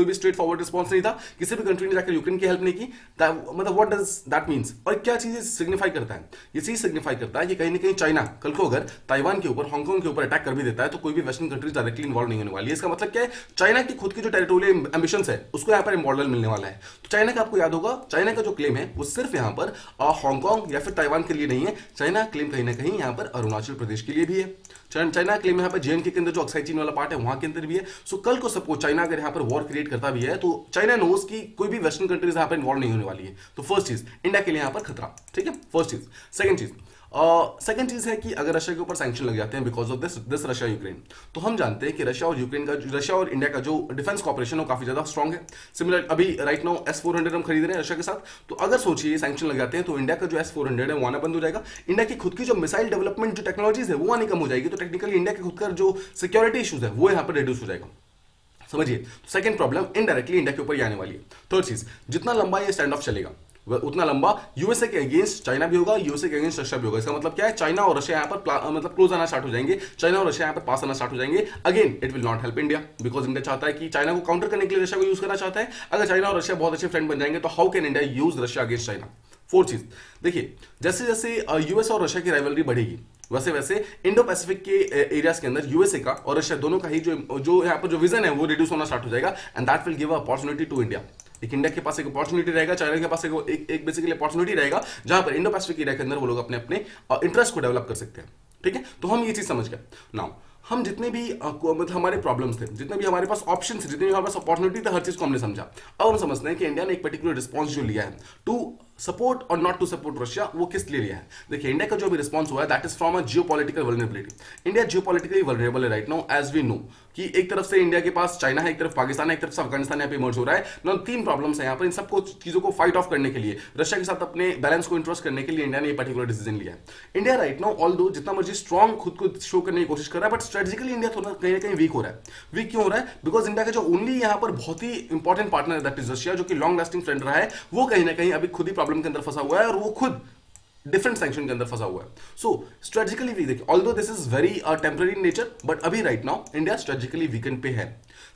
भी स्ट्रेट फॉरवर्ड रिस्पॉन्स नहीं था। किसी भी कंट्री ने जाकर यूक्रेन की हेल्प नहीं की। मतलब व्हाट डज दैट मीन्स, और क्या चीज सिग्निफाई करता है? ये चीज सिग्निफाई करता है कि कहीं ना कहीं चाइना कल को अगर ताइवान के ऊपर, हांगकांग के ऊपर अटैक कर भी देता है तो कोई भी वेस्टर्न कंट्रीज डायरेक्टली इन्वॉल्व नहीं होने वाली है। इसका मतलब क्या है? चाइना की खुद की जो टेरिटोरियल एम्बिशंस है उसको यहाँ पर मॉडल मिलने वाला है। तो चाइना का आपको याद होगा, चाइना का जो क्लेम है वो सिर्फ यहाँ पर हांगकांग या फिर ताइवान के लिए नहीं है। चाइना क्लेम कहीं ना कहीं यहाँ पर अरुणाचल प्रदेश के लिए भी है। चाइना क्लेम यहाँ पर जेएनके के अंदर जो अक्साई चीन वाला पार्ट है वहां के अंदर भी है। सो कल को सपोज चाइना अगर यहाँ पर वॉर क्रिएट करता भी है तो चाइना नोज की कोई भी वेस्टर्न कंट्रीज यहाँ पर इन्वॉल्व नहीं होने वाली है। तो फर्स्ट चीज, इंडिया के लिए यहाँ पर खतरा। ठीक है, फर्स्ट चीज। सेकंड चीज है कि अगर रशिया के ऊपर सैंक्शन लग जाते हैं because of this Russia Ukraine, तो हम जानते हैं कि रशिया और इंडिया का जो डिफेंस कॉपरेशन है वो काफी ज्यादा स्ट्रॉन्ग है। सिमिलर अभी राइट नाउ S-400 हम खरीद रहे हैं रशिया के साथ। तो अगर सोचिए सैंक्शन लग जाते हैं तो इंडिया का जो S-400 है वो आना बंद हो जाएगा। इंडिया की खुद की जो मिसाइल डेवलपमेंट जो टेक्नोलॉजीज है वो आनी कम हो जाएगी। तो टेक्निकली इंडिया के खुद का जो सिक्योरिटी इशूज है वो यहाँ पर रिड्यूस हो जाएगा। समझिए, सेकंड प्रॉब्लम इनडायरेक्टली इंडिया के ऊपर ही आने वाली है। थर्ड चीज, जितना लंबा ये स्टैंड ऑफ चलेगा उतना लंबा यूएसए के अगेंस्ट चाइना भी होगा, यूएसए के अगेंस्ट रशिया भी होगा। इसका मतलब क्या है? चाइना और रशिया यहाँ पर मतलब क्लोज आना स्टार्ट हो जाएंगे, चाइना और रशिया यहाँ पर पास आना स्टार्ट हो जाएंगे। Again it will not help India because India चाहता है कि चाइना को काउंटर करने के लिए रशिया को यूज करना चाहता है। अगर चाइना और रशिया बहुत अच्छे फ्रेंड बन जाएंगे तो how can India use Russia against China? Fourth चीज देखिए, जैसे जैसे यूएस और रशिया की राइवलरी बढ़ेगी वैसे वैसे इंडो पैसिफिक के एरियाज के अंदर यूएसए का और रशिया दोनों का ही जो यहाँ पर जो विजन है वो रिड्यूस होना स्टार्ट हो जाएगा and that will give opportunity to India. एक इंडिया के पास एक अपॉर्चुनिटी रहेगा, चाइना के पास एक बेसिकली अपॉर्चुनिटी रहेगा जहां पर इंडो पैसिफिक एरिया के अंदर वो लोग अपने अपने इंटरेस्ट को डेवलप कर सकते हैं। ठीक है, तो हम ये चीज समझ गए। नाउ हम जितने भी मतलब हमारे प्रॉब्लम्स थे, जितने भी हमारे पास ऑप्शन थे, जितने भी हमारे पास अपॉर्चुनिटी थे, हर चीज को हमने समझा। अब हम समझते हैं कि इंडिया ने एक पर्टिकुलर रिस्पॉन्स जो लिया है टू सपोर्ट और नॉट टू सपोर्ट रशिया, वो किस लिए लिया है? देखिए, इंडिया का जो भी रिस्पॉन्स हुआ है that is from a geopolitical vulnerability. India geopolitically vulnerable है right now as we know कि एक तरफ से इंडिया के पास चाइना है, एक तरफ पाकिस्तान है, एक तरफ से अफगानिस्तान यहाँ पे इमर्ज हो रहा है ना। 3 प्रॉब्लम्स है यहाँ पर। इन सबको चीजों को फाइट ऑफ करने के लिए, रशिया के साथ अपने बैलेंस को इंट्रोस्ट करने के लिए इंडिया ने ये पर्टिकुलर डिसीजन लिया है। इंडिया राइट नाउ ऑल्दो जितना मर्जी स्ट्रॉन्ग खुद को शो करने की कोशिश कर रहा है बट स्ट्रेटेजिकली इंडिया थोड़ा कहीं ना कहीं वीक हो रहा है। वीक क्यों हो रहा है? बिकॉज इंडिया का जो ओनली यहाँ पर बहुत ही इंपॉर्टेंट पार्टनर है दैट इज रशिया, जो कि लॉन्ग लास्टिंग फ्रेंड रहा है, वो कहीं ना कहीं अभी खुद ही प्रॉब्लम के अंदर फंसा हुआ है और वो खुद डिफरेंट सैंक्शन के अंदर फंसा हुआ है। सो स्ट्रेटेजिकली वीक, देखिए although this is very temporary in nature but अभी right now India strategically weakened पे है।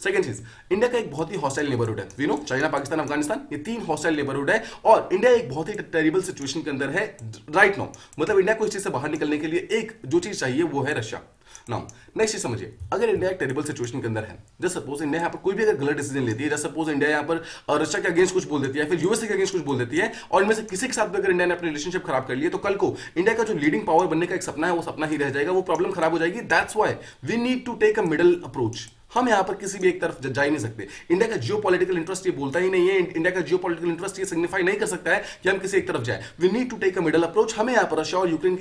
सेकंड चीज, इंडिया का एक बहुत ही हॉस्टाइल नेबरहुड है। We know China, Pakistan, Afghanistan, ये 3 हॉस्टाइल नेबरहुड है और इंडिया एक बहुत ही टेरिबल सिचुएशन के अंदर है राइट नाउ। मतलब इंडिया को इस चीज से बाहर निकलने के लिए एक जो चीज चाहिए वो है रशिया। नाउ नेक्स्ट चीज समझिए, अगर इंडिया एक टेरिबल सिचुएशन के अंदर है, जस्ट सपोज इंडिया यहाँ पर कोई भी अगर गलत डिसीजन लेती है, जस्ट सपोज इंडिया यहाँ पर रशिया के अगेंस्ट कुछ बोल देती है, फिर यूएसए के अगेंस्ट कुछ बोल देती है और इनमें से किसी के साथ भी अगर इंडिया ने अपनी रिलेशनशिप खराब कर लिए तो कल को इंडिया का जो लीडिंग पावर बनने का एक सपना है वो सपना ही रह जाएगा, वो प्रॉब्लम खराब हो जाएगी। That's why we need to take a middle approach. हम यहाँ पर किसी भी एक तरफ जा ही नहीं सकते। इंडिया का जियोपॉलिटिकल इंटरेस्ट ये बोलता ही नहीं है, इंडिया का जियोपॉलिटिकल इंटरेस्ट ये सिग्निफाई नहीं कर सकता है कि हम किसी एक तरफ जाए। We need to take a middle approach. हमें यहाँ पर रशिया और यूक्रेन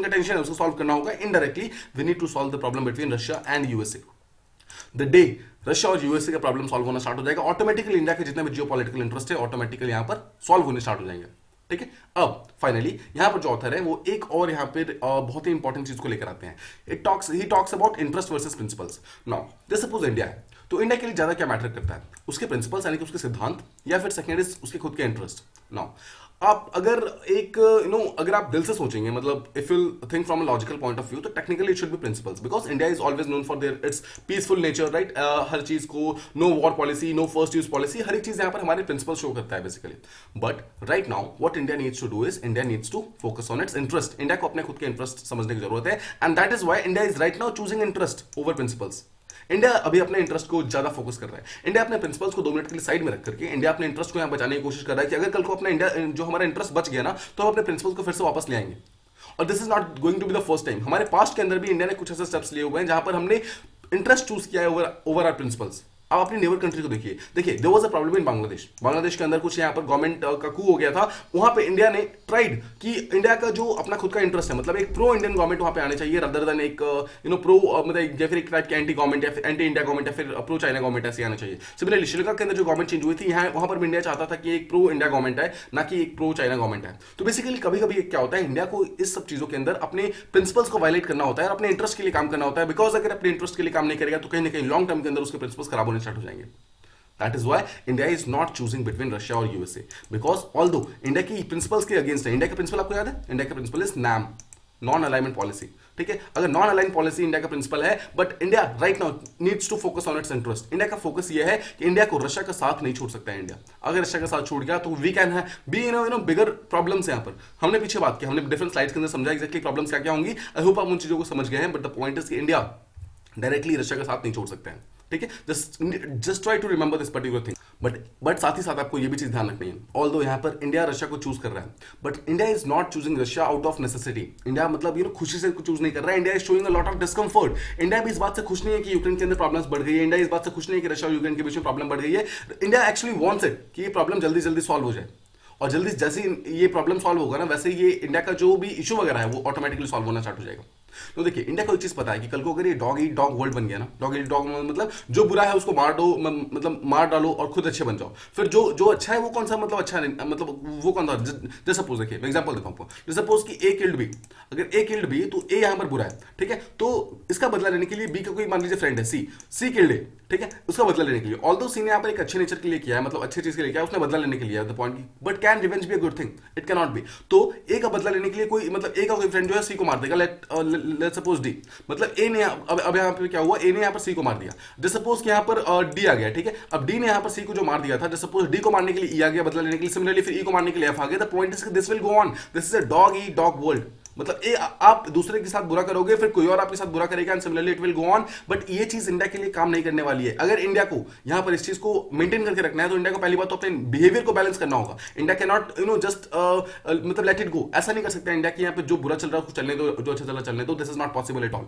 का टेंशन है उसको सॉल्व करना होगा। Indirectly we need to solve the problem between Russia and USA. The day Russia और यूएसए का प्रॉब्लम सॉल्व होना स्टार्ट हो जाएगा, ऑटोमेटिकली इंडिया के जितने भी जियोपॉलिटिकल इंटरेस्ट है ऑटोमेटिकली यहाँ पर सॉल्व होने स्टार्ट हो जाएंगे। ठीक है, अब फाइनली यहां पर जो ऑथर है वो एक और यहां पर बहुत ही इंपॉर्टेंट चीज को लेकर आते हैं। He talks about interest versus principles. Now just suppose India है तो इंडिया के लिए ज्यादा क्या मैटर करता है? उसके प्रिंसिपल्स यानी कि उसके सिद्धांत या फिर सेकेंड इज उसके खुद के इंटरेस्ट। नाउ आप अगर एक अगर आप दिल से सोचेंगे, मतलब if you think from a logical point of view, तो technically it should be principles, because India is always known for their its peaceful nature, right. हर चीज को no war policy, no first use policy, हर एक चीज यहाँ पर हमारे प्रिंसिपल शो करता है basically. But right now what India needs to do is India needs to focus on its interest. India को अपने खुद के इंटरेस्ट समझने की जरूरत है, and that is why India is right now choosing interest over principles. India अभी अपने इंटरेस्ट को ज्यादा फोकस कर रहा है। इंडिया अपने प्रिंसिपल्स को 2 मिनट के लिए साइड में रख करके इंडिया अपने इंटरेस्ट को यहां बचाने की कोशिश कर रहा है कि अगर कल को अपना इंडिया जो हमारा इंटरेस्ट बच गया ना, तो हम अपने प्रिंसिपल्स को फिर से वापस ले आएंगे। और this is not going to be the first time. हमारे पास्ट के अंदर भी इंडिया ने कुछ ऐसे स्टेप्स लिए हुए हैं जहां पर हमने इंटरेस्ट चूज किया है ओवर आर प्रिंसिपल्स। आप अपनी नेबर कंट्री को देखिए, there was a problem in Bangladesh. Bangladesh के अंदर कुछ यहाँ पर गवर्नमेंट का कू हो गया था। वहां पे इंडिया ने ट्राइड कि इंडिया का जो अपना खुद का इंटरेस्ट है, मतलब एक प्रो इंडियन गवर्नमेंट वहां पे आने चाहिए, रदर देन एक प्रो मतलब या फिर एक टाइप की एंटी गवर्नमेंट या फिर एंटी इंडिया गवर्नमेंट या फिर प्रो चाइना गवर्नमेंट ऐसी आना चाहिए। सिमिलरली श्रीलंका के अंदर जो गवर्नमेंट चेंज हुई थी, यहाँ वहां पर भी इंडिया चाहता था कि एक प्रो इंडिया गवर्नमेंट है, ना कि एक प्रो चाइना गवर्नमेंट है। तो बेसिकली कभी कभी क्या होता है, इंडिया को इस सब चीजों के अंदर अपने प्रिंसिपल्स को वायलेट करना होता है और अपने इंटरेस्ट के लिए काम करना होता है, बिकॉज अगर अपने इंटरेस्ट के लिए काम नहीं करेगा तो कहीं ना कहीं लॉन्ग टर्म के अंदर उसके प्रिंसिपल्स खराब होने स्टार्ट हो जाएंगे। That is why India is not choosing between Russia और USA, because although India की प्रिंसिपल्स के अगेंस्ट है, इंडिया का प्रिंसिपल आपको याद है, इंडिया का principle is NAM, non alignment policy. ठीक है, अगर नॉन अलाइन पॉलिसी इंडिया का प्रिंसिपल है, but India right now needs to focus on its interest. India का फोकस ये है कि इंडिया को रशिया का साथ नहीं छोड़ सकता है। इंडिया अगर रशिया का साथ छोड़ गया तो we can be bigger problems. यहाँ पर हमने पीछे बात की, हमने डिफरेंट स्लाइड्स के अंदर समझा एक्जैक्टली प्रॉब्लम्स क्या क्या होंगी। आई होप आप उन चीजों को समझ गए हैं, बट द पॉइंट इज कि इंडिया डायरेक्टली रशिया का साथ नहीं छोड़ सकते हैं। ठीक है, just try to remember this particular thing. But साथ ही साथ आपको ये भी चीज ध्यान रखनी है, ऑल्दो यहाँ पर इंडिया रशिया को चूज कर रहा है, but India is not choosing Russia out of necessity. India मतलब खुशी से चूज नहीं कर रहा है। India is showing a lot of discomfort. India भी इस बात से खुश नहीं है कि यूक्रेन के अंदर प्रॉब्लम्स बढ़ गई है। इंडिया इस बात से खुश नहीं है कि रशिया और यूक्रेन के बीच में प्रॉब्लम बढ़ गई है। इंडिया एक्चुअली वांट्स इट कि ये प्रॉब्लम जल्दी जल्दी सॉल्व हो जाए, और जल्दी जैसे ये प्रॉब्लम सॉल्व होगा ना, वैसे ये इंडिया का जो भी इशू वगैरह है वो ऑटोमेटिकली सॉल्व होना स्टार्ट हो जाएगा। तो देखिए, इंडिया को एक चीज पता है कि कल को अगर ये डॉग ईट डॉग वर्ल्ड बन गया ना, डॉग ईट डॉग मतलब जो बुरा है उसको मार दो, मतलब मार डालो और खुद अच्छे बन जाओ। फिर जो जो अच्छा है वो कौन सा मतलब अच्छा नहीं, मतलब वो कौन सा। जैसे सपोज देखिए, मैं एग्जांपल देता हूं आपको। जैसे सपोज कि ए किल्ड बी, अगर ए किल्ड बी तो ए यहां पर बुरा है। ठीक है, तो इसका बदला लेने के लिए बी का कोई मान लीजिए फ्रेंड है सी किल्ड ए। ठीक है, उसका बदला लेने के लिए, ऑल्दो सी ने यहाँ पर एक अच्छे नेचर के लिए किया है, मतलब अच्छी चीज के लिए किया है, उसने बदला लेने के लिए the point. But can revenge be a good thing? It can not be. तो ए का बदला लेने के लिए कोई मतलब ए का कोई फ्रेंड जो है सी को मार देगा। लेट सपोज डी, मतलब ए ने अब यहाँ पे क्या हुआ, ए ने यहाँ पर सी को मार दिया। जस्ट सपोज कि यहाँ पर डी आ गया। ठीक है, अब डी ने यहाँ पर सी को जो मार दिया था, जस्ट सपोज डी को मारने के लिए ई आ गया बदला लेने के लिए, सिमिलरली फिर ई को मारने के लिए एफ आ गया। The point is this will go on, this is a dog eat dog world. मतलब ए आप दूसरे के साथ बुरा करोगे, फिर कोई और आपके साथ बुरा करेगा, and similarly it will go on. But ये चीज इंडिया के लिए काम नहीं करने वाली है। अगर इंडिया को यहाँ पर इस चीज को मेंटेन करके रखना है, तो इंडिया को पहली बात तो अपने बिहेवियर को बैलेंस करना होगा। इंडिया कैन नॉट जस्ट मतलब लेट इट गो। ऐसा नहीं कर सकता इंडिया की यहाँ पे जो बुरा चल रहा है उसको चलने दो, जो अच्छा चल रहा चलने दो। This is not possible at all.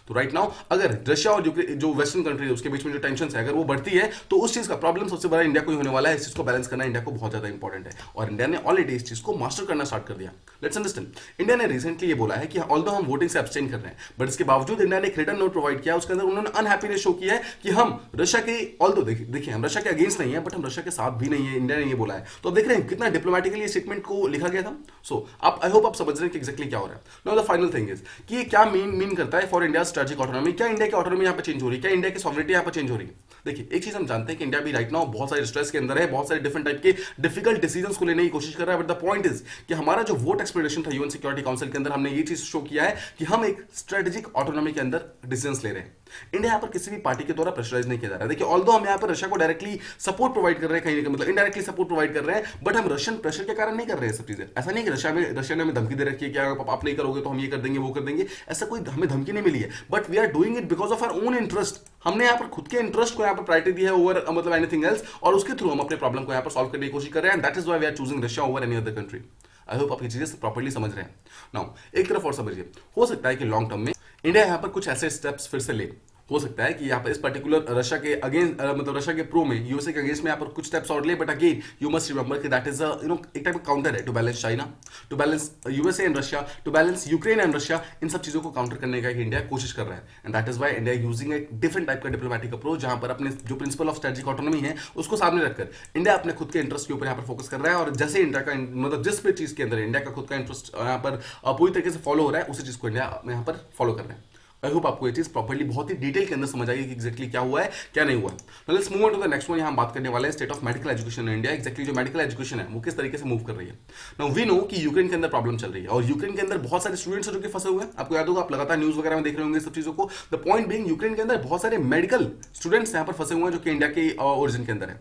तो राइट नाउ अगर रशिया और यूक्रेन जो वेस्टर्न कंट्री है उसके बीच में जो टेंशन है, अगर वो बढ़ती है, तो उस चीज का प्रॉब्लम सबसे बड़ा इंडिया को ही होने वाला है। इस चीज को बैलेंस करना इंडिया को बहुत ज्यादा इंपॉर्टेंट है, और इंडिया ने ऑलरेडी इस चीज को मास्टर करना स्टार्ट कर दिया। लेट्स अंडरस्टैंड, इंडिया ने रिसेंटली ये बोला है कि ऑल्दो हम वोटिंग से एब्सटेन कर रहे हैं, बट इसके बावजूद इंडिया ने एक रिटर्न नोट प्रोवाइड किया। उसके अंदर उन्होंने अनहैप्पीनेस शो किया है कि हम रशिया के ऑल्दो देखिए हम रशिया के अगेंस्ट नहीं है, बट हम रशिया के साथ भी नहीं है। इंडिया ने ये बोला है। तो अब देख रहे हैं कितना डिप्लोमेटिकली स्टेटमेंट को लिखा गया था। सो आप आई होप आप समझ रहे हैं कि एक्जैक्टली क्या हो रहा है। Now the final thing is कि ये क्या मीन करता है फॉर इंडिया स्ट्रेटेजिक ऑटोनॉमी। क्या इंडिया की ऑटोनॉमी यहाँ पर चेंज हो रही है? क्या इंडिया की सॉवरेनिटी यहाँ पर चेंज हो रही है? देखिए, एक चीज हम जानते हैं कि इंडिया भी राइट नाउ बहुत सारे स्ट्रेस के अंदर है, बहुत सारे डिफरेंट टाइप के डिफिकल्ट डिसीजंस को लेने की कोशिश कर रहा है। बट द पॉइंट इज कि हमारा जो वोट एक्सपेक्टेशन था यूएन सिक्योरिटी काउंसिल के अंदर, हमने ये चीज शो किया है कि हम एक स्ट्रेटेजिक ऑटोनॉमी के अंदर डिसीजंस ले रहे हैं। इंडिया यहाँ पर किसी भी पार्टी के द्वारा प्रेशराइज नहीं किया जा रहा है। देखिए, ऑल्दो हम यहाँ पर रशिया को डायरेक्टली सपोर्ट प्रोवाइड कर रहे हैं, कहीं मतलब इनडायरेक्टली सपोर्ट प्रोवाइड कर रहे हैं, बट हम रशियन प्रेशर के कारण नहीं कर रहे हैं सब चीजें। ऐसा नहीं कि रशिया ने हमें धमकी दे रखी है कि आप नहीं करोगे तो हम ये कर देंगे वो कर देंगे, ऐसा कोई हमें धमकी नहीं मिली है। But we are doing it because of our own interest. हमने यहाँ पर खुद के इंटरेस्ट को यहाँ पर प्रायोरिटी दी है ओवर मतलब एनीथिंग एल्स, और उसके थ्रू हम अपने प्रॉब्लम को यहाँ पर सॉल्व करने की कोशिश कर रहे हैं। And that is why we are choosing Russia over any other country. I hope आप ये चीजें प्रॉपर्ली समझ रहे हैं। नाउ एक तरफ और समझिए, हो सकता है कि लॉन्ग टर्म में इंडिया यहाँ पर कुछ ऐसे स्टेप्स फिर से ले, हो सकता है कि यहाँ पर इस पर्टिकुलर रशिया के अगेंस्ट मतलब रशिया के प्रो में यूएसए के अगेंस्ट में यहाँ पर कुछ स्टेप्स और ले। But again you must remember कि दैट इज एक टाइप का काउंटर है to balance China, to balance USA and Russia, to balance Ukraine and Russia. इन सब चीजों को काउंटर करने का इंडिया कोशिश कर रहा है। And that is why India using एक डिफरेंट टाइप का डिप्लोमेटिक अप्रोच, जहां पर अपने जो प्रिंसिपल ऑफ स्ट्रेटेजिक ऑटोनॉमी है उसको सामने रखकर इंडिया अपने खुद के इंटरेस्ट के ऊपर यहाँ पर फोकस कर रहा है। और जैसे इंडिया का मतलब जिस भी चीज के अंदर इंडिया का खुद का इंटरेस्ट यहाँ पर पूरी तरीके से फॉलो हो रहा है, उसी चीज को इंडिया यहाँ पर फॉलो कर रहा है। आई होप आपको ये चीज प्रॉपर्ली बहुत ही डिटेल के अंदर समझ आएगी कि एक्जैक्टली क्या हुआ है क्या नहीं हुआ है। Now let's move on to the next one. यहाँ हम बात करने वाले हैं state of medical education in India. Exactly जो मेडिकल एजुकेशन है वो किस तरीके से मूव कर रही है। नाउ वी नो कि यूक्रेन के अंदर प्रॉब्लम चल रही है और यूक्रेन के अंदर बहुत सारे स्टूडेंट्स हैं जो कि फंसे हुए हैं। आपको याद होगा, आप लगातार न्यूज वगैरह में देख रहे होंगे सब चीजों को। द पॉइंट बीइंग यूक्रेन के अंदर बहुत सारे मेडिकल स्टूडेंट्स यहाँ पर फंसे हुए हैं जो कि इंडिया के ओरिजिन के अंदर है।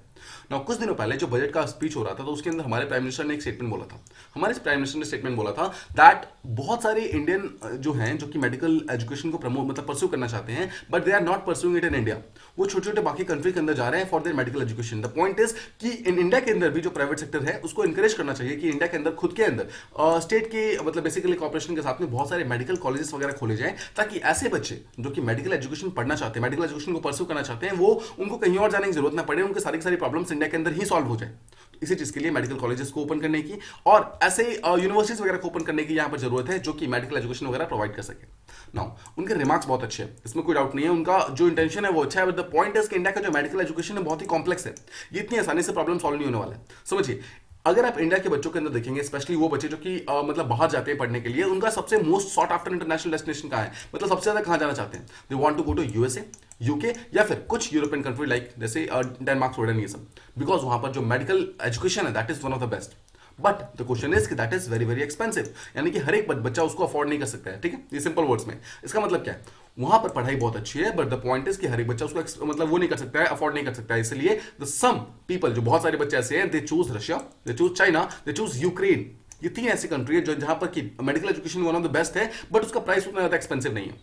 ना कुछ दिनों पहले जो बजट का स्पीच हो रहा था तो उसके अंदर हमारे प्राइम मिनिस्टर ने एक स्टेटमेंट बोला था। हमारे प्राइम मिनिस्टर ने स्टेटमेंट बोला था दैट बहुत सारे इंडियन जो हैं जो कि मेडिकल एजुकेशन को प्रमोट मतलब परस्यू करना चाहते हैं but they are not pursuing it in India. वो छोटे छोटे बाकी कंट्री के अंदर जा रहे हैं for their medical education. The point is कि इन इंडिया के अंदर भी जो प्राइवेट सेक्टर है उसको इंकरेज करना चाहिए कि इंडिया के अंदर खुद के अंदर स्टेट के मतलब बेसिकली कॉर्पोरेशन के साथ में बहुत सारे मेडिकल कॉलेजेस वगैरह खोले जाएं ताकि ऐसे बच्चे जो कि मेडिकल एजुकेशन पढ़ना चाहते हैं, मेडिकल एजुकेशन को परस्यू करना चाहते हैं, वो उनको कहीं और जाने की जरूरत ना पड़े, उनके सारी की सारी प्रॉब्लम्स इंडिया के अंदर ही सॉल्व हो जाए। इसी चीज के लिए मेडिकल कॉलेजेस को ओपन करने की और ऐसे यूनिवर्सिटीज वगैरह को ओपन करने की यहाँ पर जरूरत है जो कि मेडिकल एजुकेशन वगैरह प्रोवाइड कर सके। नाउ उनके रिमार्क्स बहुत अच्छे हैं, इसमें कोई डाउट नहीं है, उनका जो इंटेंशन है वो अच्छा है, बट द पॉइंट इज कि इंडिया का जो मेडिकल एजुकेशन है बहुत ही कॉम्प्लेक्स है, ये इतनी आसानी से प्रॉब्लम सॉल्व नहीं होने वाला है। समझिए, अगर आप इंडिया के बच्चों के अंदर देखेंगे, स्पेशली वो बच्चे जो कि मतलब बाहर जाते हैं पढ़ने के लिए, उनका सबसे most sought after international destination कहाँ है, मतलब सबसे ज्यादा कहाँ जाना चाहते हैं? They want to go to USA, UK या फिर कुछ यूरोपियन कंट्री लाइक जैसे डेनमार्क, स्वीडन, ये सब, बिकॉज वहां पर जो मेडिकल एजुकेशन है that is one of the best. But the question is कि that is very very expensive, यानी कि हर एक बच्चा उसको अफोर्ड नहीं कर सकता है। ठीक है, ये सिंपल वर्ड्स में इसका मतलब क्या है, वहां पर पढ़ाई बहुत अच्छी है बट द पॉइंट इज कि हर एक बच्चा उसको मतलब वो नहीं कर सकता है, अफोर्ड नहीं कर सकता है। इसलिए द सम पीपल, जो बहुत सारे बच्चे ऐसे हैं, they choose Russia, they choose China, they choose Ukraine. ये तीन ऐसी कंट्री है जो जहां पर की medical education one of the best है बट उसका प्राइस उतना ज्यादा एक्सपेंसिव नहीं है,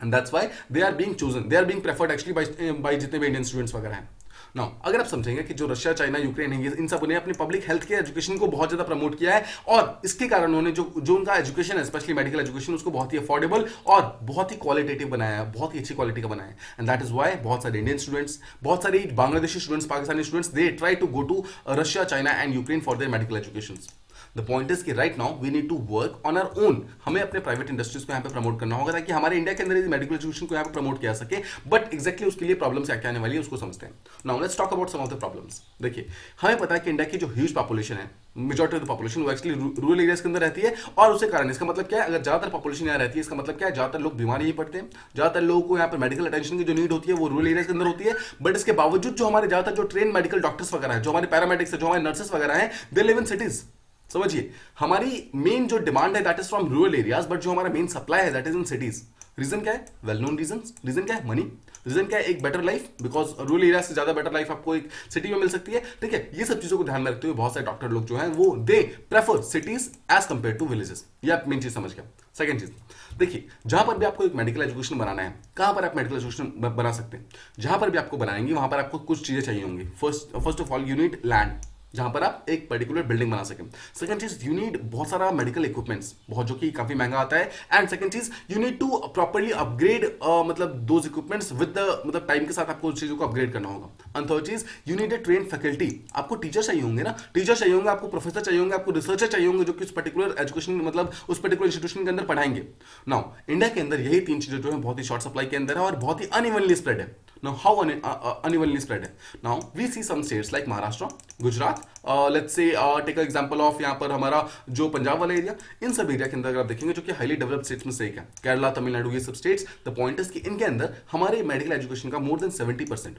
and that's why they are being chosen, they are being preferred actually by जितने भी इंडियन स्टूडेंट्स वगैरह हैं। नाउ अगर आप समझेंगे कि जो रशिया, चाइना, यूक्रेन है, इन सब ने अपनी पब्लिक हेल्थ के एजुकेशन को बहुत ज्यादा प्रमोट किया है और इसके कारण उन्होंने जो उनका एजुकेशन है, स्पेशली मेडिकल एजुकेशन, उसको बहुत ही अफोर्डेबल और बहुत ही क्वालिटेटिव बनाया है, बहुत ही अच्छी क्वालिटी का बनाया है। एंड दैट इज व्हाई बहुत सारे इंडियन स्टूडेंट्स, बहुत सारे Bangladeshi students, Pakistani students, they try to go to Russia, China and Ukraine for their medical education. The point is कि right now we need to work on our own, हमें अपने private industries को यहाँ पे promote करना होगा ताकि हमारे इंडिया के अंदर मेडिकल एजुकेशन को यहाँ पे प्रमोट किया सके। बट एक्जैक्टली उसके लिए प्रॉब्लम्स क्या क्या आने वाली है उसको समझते हैं। Now let's talk about some of the problems. देखिए, हमें पता है कि इंडिया की जो ह्यूज पॉपुलेशन है, मेजॉरिटी ऑफ द पॉपुलेशन वो एक्चुअली रूरल एरियाज के अंदर रहती है और उसके कारण इसका मतलब क्या है, अगर ज्यादातर पॉपुलेशन यहाँ रहती है इसका मतलब क्या है, ज्यादातर लोग बीमार यहीं पड़ते हैं, ज्यादातर लोगों को यहाँ पर मेडिकल अटेंशन की जो नीड होती है वो रूरल एरियाज के अंदर होती है। बट इसके बावजूद जो हमारे ज्यादातर जो ट्रेन मेडिकल डॉक्टर्स वगैरह है, जो हमारे पैरामेडिक्स है, जो हमारे नर्सेस वगैरह हैं, दे लिव इन सिटीज। समझिए, हमारी मेन जो डिमांड है that is from rural areas but जो हमारा मेन सप्लाई है that is in cities. Reason क्या है? वेल नोन रीजन क्या है? मनी। रीजन क्या है? एक better life, because rural area से ज्यादा बेटर लाइफ आपको एक सिटी में मिल सकती है। ठीक है, ये सब चीजों को ध्यान में रखते हुए बहुत सारे डॉक्टर लोग जो हैं वो they prefer cities as compare to villages. ये आप मेन चीज समझ गया। सेकंड चीज, देखिए, जहां पर भी आपको एक मेडिकल एजुकेशन बनाना है, कहां पर आप मेडिकल एजुकेशन बना सकते हैं? जहां पर भी आपको बनाएंगे वहां पर आपको कुछ चीजें चाहिए होंगी। First of all you need land, जहां पर आप एक पर्टिकुलर बिल्डिंग बना सकें। सेकंड चीज, यू नीड बहुत सारा मेडिकल इक्विपमेंट्स, बहुत जो कि काफी महंगा आता है। एंड सेकंड चीज, you need to properly upgrade मतलब दोज इक्विपमेंट्स विद द मतलब टाइम के साथ आपको उस चीजों को अपग्रेड करना होगा। एंड थर्ड चीज, you need a train faculty, आपको टीचर चाहिए होंगे ना, टीचर चाहिए होंगे, आपको प्रोफेसर चाहिए होंगे, आपको रिसर्चर चाहिए होंगे जो कि उस पर्टिकुलर एजुकेशन मतलब उस पर्टिकुलर इंस्टीट्यूशन के अंदर पढ़ाएंगे। नाउ इंडिया के अंदर यही तीन चीजें जो है बहुत ही शॉर्ट सप्लाई के अंदर है और बहुत ही अनइवनली स्प्रेड है। Now, how unevenly spread है? Now, we see some states like Maharashtra, Gujarat, let's say take an example of यहाँ पर हमारा जो पंजाब वाला एरिया, इन सब एरिया के अंदर अगर आप देखेंगे जो कि हाईली डेवलप्ड स्टेट्स में से एक है, केरला, तमिलनाडु, ये सब स्टेट्स। द पॉइंट इज कि इनके अंदर हमारे मेडिकल एजुकेशन का मोर देन 70%,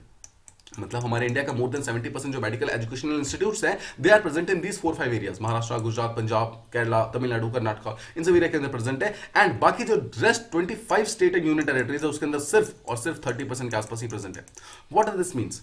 मतलब हमारे इंडिया का मोर देन 70% जो मेडिकल एजुकेशनल इंस्टीट्यूट्स हैं, they are present in these 4-5 areas, Maharashtra, Gujarat, Punjab, Kerala, Tamil Nadu, Karnataka, इन सब एरिया के अंदर प्रेजेंट है। एंड बाकी जो rest 25 state and union territories है उसके अंदर सिर्फ और सिर्फ 30% के आसपास ही प्रेजेंट है। What does this means?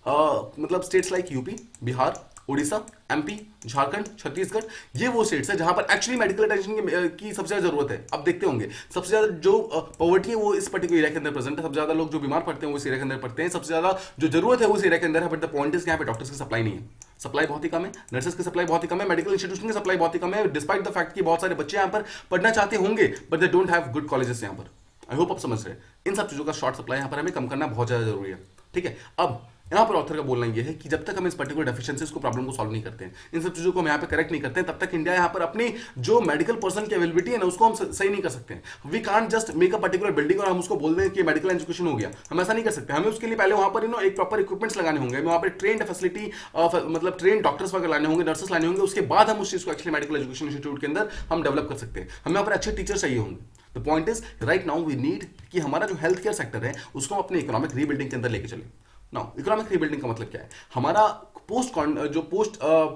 मतलब states like UP, Bihar, Orissa, MP, Jharkhand, Chhattisgarh, ये वो स्टेट्स है जहां पर एक्चुअली मेडिकल अटेंशन की सबसे ज्यादा जरूरत है। अब देखते होंगे सबसे ज्यादा जो पॉवर्टी है वो इस पर्टिकुलर एरिया के अंदर प्रेजेंट है, सबसे ज्यादा लोग जो बीमार पड़ते हैं वो इस एरिया के अंदर पड़ते हैं, सबसे ज्यादा जो जरूरत है वो इस एरिया के अंदर है। बट द पॉइंट इज यहाँ पे डॉक्टर्स की सप्लाई नहीं है, सप्लाई बहुत ही कम है, नर्सेस की सप्लाई बहुत ही कम है, मेडिकल इंस्टीट्यूशन की सप्लाई बहुत ही कम है, डिस्पाइट द फैक्ट कि बहुत सारे बच्चे यहाँ पर पढ़ना चाहते होंगे but they don't have good colleges यहाँ पर। आई होप आप समझ रहे हैं, इन सब चीजों का शॉर्ट सप्लाई यहाँ पर हमें कम करना बहुत ज्यादा जरूरी है। ठीक है, अब यहाँ पर ऑथर का बोलना यह है कि जब तक हम इस पर्टिकुलर डेफिशिएंसीज को, प्रॉब्लम को सॉल्व नहीं करते हैं, इन सब चीजों को हम यहाँ पे करेक्ट नहीं करते हैं, तब तक इंडिया यहाँ पर अपनी जो मेडिकल पर्सन की अवेलेबिलिटी है ना उसको हम सही नहीं कर सकते हैं। We can't just make a particular building और हम उसको बोल दें कि मेडिकल एजुकेशन हो गया, हम ऐसा नहीं कर सकते। हमें उसके लिए पहले वहां पर एक प्रॉपर इक्विपमेंट्स लगाने होंगे, वहां पर ट्रेंड फैसिलिटी मतलब ट्रेन डॉक्टर्स वगैरह लाने होंगे, नर्सेस लाने होंगे, उसके बाद हम उस चीज को एक्चुअली मेडिकल एजुकेशन इंस्टीट्यूट के अंदर हम डेवलप कर सकते हैं। हमें यहाँ पर अच्छे टीचर चाहिए होंगे। The point is right now we need कि हमारा जो हेल्थ केयर सेक्टर है उसको हम अपने इकोनॉमिक रीबिल्डिंग के अंदर लेके चले। नाउ इकोनॉमिक रीबिल्डिंग का मतलब क्या है, हमारा पोस्ट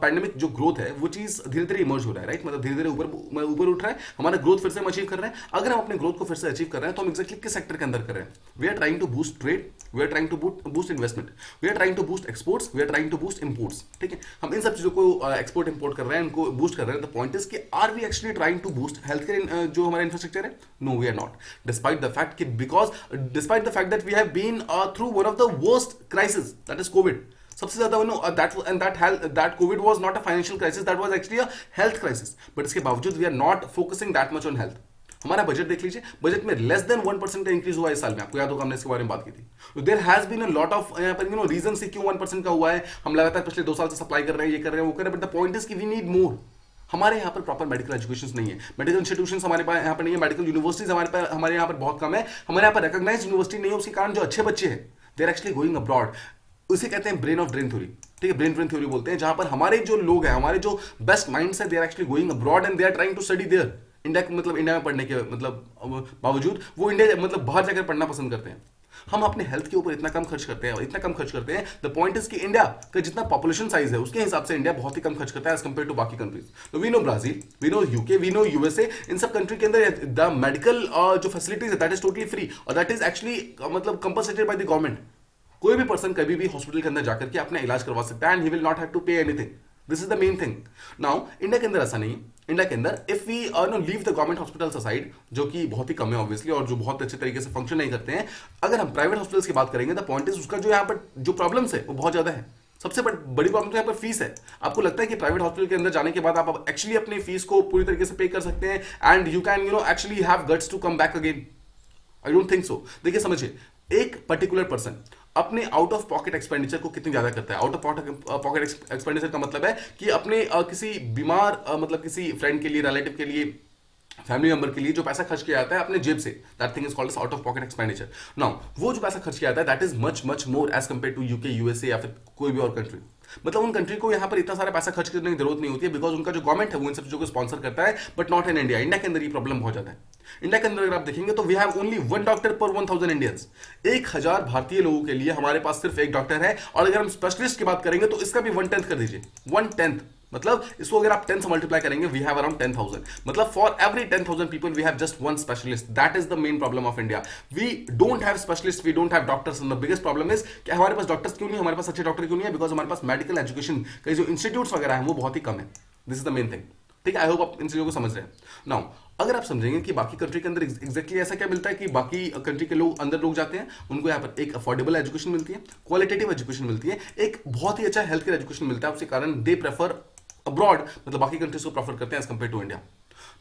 पैंडेमिक जो ग्रोथ है वो चीज धीरे धीरे इमर्ज हो रहा है, राइट, मतलब धीरे धीरे ऊपर ऊपर उठ रहा है, हमारा ग्रोथ फिर से हम अचीव कर रहे हैं। अगर हम अपने ग्रोथ को फिर से अचीव कर रहे हैं तो हम एक्जैक्टली किस सेक्टर के अंदर कर रहे हैं? We are trying to boost trade, we are trying to boost investment, we are trying to boost exports, we are trying to boost imports. ठीक है, हम इन सब चीजों को एक्सपोर्ट इंपोर्ट कर रहे हैं, इनको बूस्ट कर रहे हैं। द पॉइंट इज कि are we actually trying to boost health care जो हमारा इंफ्रास्ट्रक्चर है? No, we are not, despite the fact कि despite the fact that we have been through one of the worst crisis, that is covid. सबसे ज्यादा that COVID was not a financial crisis, that was actually a health crisis, but इसके बावजूद we are not focusing that much on health। हमारा budget देख लीजिए, budget में less than 1% का increase हुआ है इस साल में, आपको याद होगा हमने इसके बारे में बात की थी। There has been a lot of यहाँ पर रीजन से क्यों 1% का हुआ है, हम लगातार पिछले 2 साल से सप्लाई कर रहे हैं, ये कर रहे हैं, वो कर रहे हैं, बट द पॉइंट इज कि वी नीड मोर। हमारे यहाँ पर प्रॉपर मेडिकल एजुकेशन नहीं है, मेडिकल इंस्टीट्यूशंस हमारे पास यहाँ पर नहीं है, मेडिकल यूनिवर्सिटीज हमारे यहाँ पर बहुत कम है, हमारे यहाँ पर रिकॉग्नाइज्ड यूनिवर्सिटी नहीं है, उसके कारण जो अच्छे बच्चे हैं they are actually going abroad. उसे कहते हैं ब्रेन ऑफ ड्रेन थ्योरी, ठीक है, ब्रेन ड्रेन थ्योरी बोलते हैं, जहां पर हमारे जो लोग हैं, हमारे जो बेस्ट माइंड्स हैं, they are actually going abroad and they are trying to study there. India में पढ़ने के बावजूद वो इंडिया बाहर जाकर पढ़ना पसंद करते हैं। हम अपने हेल्थ के ऊपर इतना कम खर्च करते हैं। द पॉइंट इज कि इंडिया का जितना पॉपुलेशन साइज है उसके हिसाब से इंडिया बहुत ही कम खर्च करता है एज कंपेयर टू बाकी कंट्रीज। तो we know Brazil, we know UK, we know USA, इन सब कंट्री के अंदर द मेडिकल जो फैसिलिटीज है दैट इज टोटली फ्री और that is actually compensated by the government. कोई भी पर्सन कभी भी हॉस्पिटल के अंदर जाकर के अपना इलाज करवा सकता है and he will not have to pay anything. This is the main thing. Now India के अंदर ऐसा नहीं है। इंडिया के अंदर if we leave the government hospitals aside, जो कि बहुत ही कम है ऑब्वियसली और जो बहुत अच्छे तरीके से फंक्शन नहीं करते हैं, अगर हम प्राइवेट हॉस्पिटल्स की बात करेंगे द पॉइंट इज उसका जो यहाँ पर जो प्रॉब्लम्स है वो बहुत ज्यादा है। सबसे बड़ी प्रॉब्लम तो यहाँ पर फीस है। आपको लगता है कि प्राइवेट हॉस्पिटल के अंदर जाने के बाद आप एक्चुअली अपनी फीस को पूरी तरीके से पे कर सकते हैं and you can actually have guts to come back again? I don't think so. देखिए समझिए, एक पर्टिकुलर पर्सन अपने आउट ऑफ पॉकेट एक्सपेंडिचर को कितनी ज्यादा करता है? आउट ऑफ पॉकेट एक्सपेंडिचर का मतलब है कि अपने किसी बीमार किसी फ्रेंड के लिए, रिलेटिव के लिए, फैमिली मेंबर के लिए जो पैसा खर्च किया जाता है अपने जेब से, that thing is called out of pocket expenditure. Now वो जो पैसा खर्च किया जाता है that is much more as compare to UK, USA या फिर कोई भी और कंट्री। मतलब उन कंट्री को यहाँ पर इतना सारा पैसा खर्च करने की जरूरत नहीं होती है बिकॉज उनका जो गवर्नमेंट है वो इन सब चीजों को स्पॉन्सर करता है, but not in India. India के अंदर ये प्रॉब्लम बहुत ज्यादा है। इंडिया के अंदर अगर आप देखेंगे तो वी हैव ओनली 1 डॉक्टर पर 1000 इंडियंस। 1000 भारतीय लोगों के लिए हमारे पास सिर्फ 1 डॉक्टर है। और अगर हम स्पेशलिस्ट की बात करेंगे तो इसका भी 1/10 कर दीजिए, 1/10। मतलब इसको अगर आप 10 से मल्टीप्लाई करेंगे वी हैव अराउंड 10,000। मतलब for every 10,000 people we have just 1 specialist. That is the main problem of India. We don't have specialist, we don't have doctors. The biggest problem is कि हमारे पास डॉक्टर्स क्यों नहीं, हमारे पास अच्छे doctor क्यों नहीं है? बिकॉज हमारे पास मेडिकल एजुकेशन के जो इंस्टीट्यूट्स वगैरह हैं वो बहुत ही कम है। This is the main thing. ठीक है, आई होप आप इन चीजों को समझ रहे हैं। नाउ अगर आप समझेंगे कि बाकी कंट्री के अंदर एग्जैक्टली ऐसा क्या मिलता है कि बाकी कंट्री के लोग अंदर लोग जाते हैं, उनको यहाँ पर एक अफोर्डेबल एजुकेशन मिलती है, क्वालिटेटिव एजुकेशन मिलती है, एक बहुत ही अच्छा हेल्थ केयर एजुकेशन मिलता है, उसके कारण दे प्रेफर अब्रॉड, मतलब बाकी कंट्रीज को प्रेफर करते हैं as compare to India.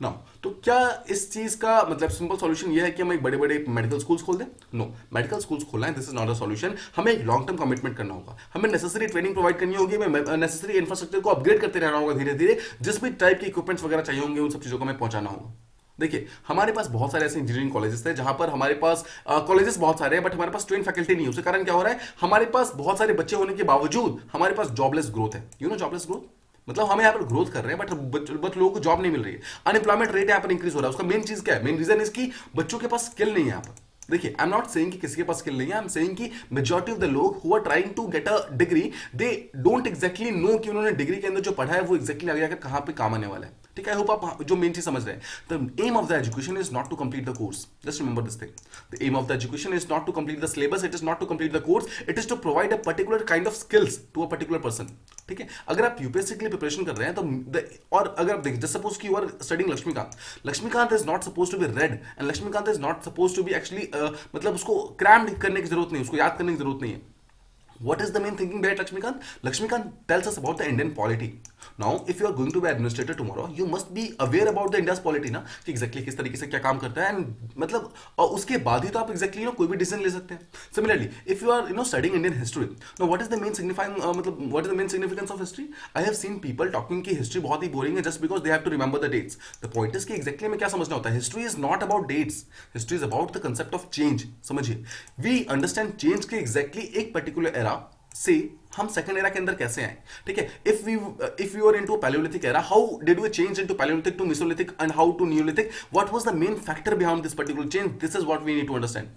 Now तो क्या इस चीज का मतलब सिंपल सॉल्यूशन ये है कि हम एक बड़े बड़े मेडिकल स्कूल्स खोल दें? नो, मेडिकल स्कूल्स खोलना है this is not a solution. हमें एक लॉन्ग टर्म कमिटमेंट करना होगा, हमें नेसेसरी ट्रेनिंग प्रोवाइड करनी होगी, हमें नेसेसरी इंफ्रास्ट्रक्चर को अपग्रेड करते रहना होगा धीरे धीरे। जिस भी टाइप के इक्विपमेंट्स वगैरह चाहिए होंगे उन सब चीजों को हमें पहुंचाना होगा। देखिए हमारे पास बहुत सारे ऐसे इंजीनियरिंग कॉलेजेस थे जहां पर हमारे पास कॉलेजेस बहुत सारे हैं बट हमारे पास ट्रेन फैकल्टी नहीं है। उसके कारण क्या हो रहा है, हमारे पास बहुत सारे बच्चे होने के बावजूद हमारे पास जॉबलेस ग्रोथ है। यू नो जॉबलेस ग्रोथ मतलब हम यहाँ पर ग्रोथ कर रहे हैं बट लोगों को जॉब नहीं मिल रही है। अनएम्प्लॉयमेंट रेट यहाँ पर इंक्रीज हो रहा है। उसका मेन चीज क्या है? मेन रीजन इसकी बच्चों के पास स्किल नहीं है यहाँ पर। देखिए आई एम नॉट सेइंग कि किसी के पास स्किल नहीं है, आई एम सेइंग कि मेजॉरिटी ऑफ द लोग who are trying to get a degree they don't exactly know कि उन्होंने डिग्री के अंदर जो पढ़ा है वो एग्जैक्टली आगे जाकर कहां पे काम आने वाला है। ठीक है, आई होप आप जो मेन चीज समझ रहे हैं। The aim of the education is not to complete the course, just remember this thing. The aim of the education is not to complete the syllabus, it is not to complete the course, it is to provide a particular kind of skills to a particular person. ठीक है, अगर आप UPSC के लिए preparation कर रहे हैं तो और अगर आप देखिए जस्ट सपोज कि you are studying Laxmikanth, Laxmikanth is not suppose to be read and Laxmikanth is not suppose to be actually मतलब उसको क्रैम्ड करने की जरूरत नहीं, उसको याद करने की जरूरत नहीं है। What is the main thinking behind Lakshmikant? Lakshmikant tells us about the Indian polity. Now, if you are going to be administrator tomorrow, you must be aware about the India's polity ना कि exactly किस तरीके से क्या काम करता है and मतलब और उसके बाद ही तो आप exactly कोई भी डिसीजन ले सकते हैं। Similarly, if you are studying Indian history, now what is the main signifying मतलब what is the main significance of history? I have seen people talking कि history बहुत ही boring है just because they have to remember the dates. The point is कि exactly हमें क्या समझना होता है? History is not about dates. History is about the concept of change. समझिए, we understand change के exactly एक particular era से हम सेकंड एरा के अंदर कैसे आए, ठीक है। If we are into palaeolithic era, how did we change into palaeolithic to mesolithic and how to neolithic, what was the main factor behind this particular change, this is what we need to understand.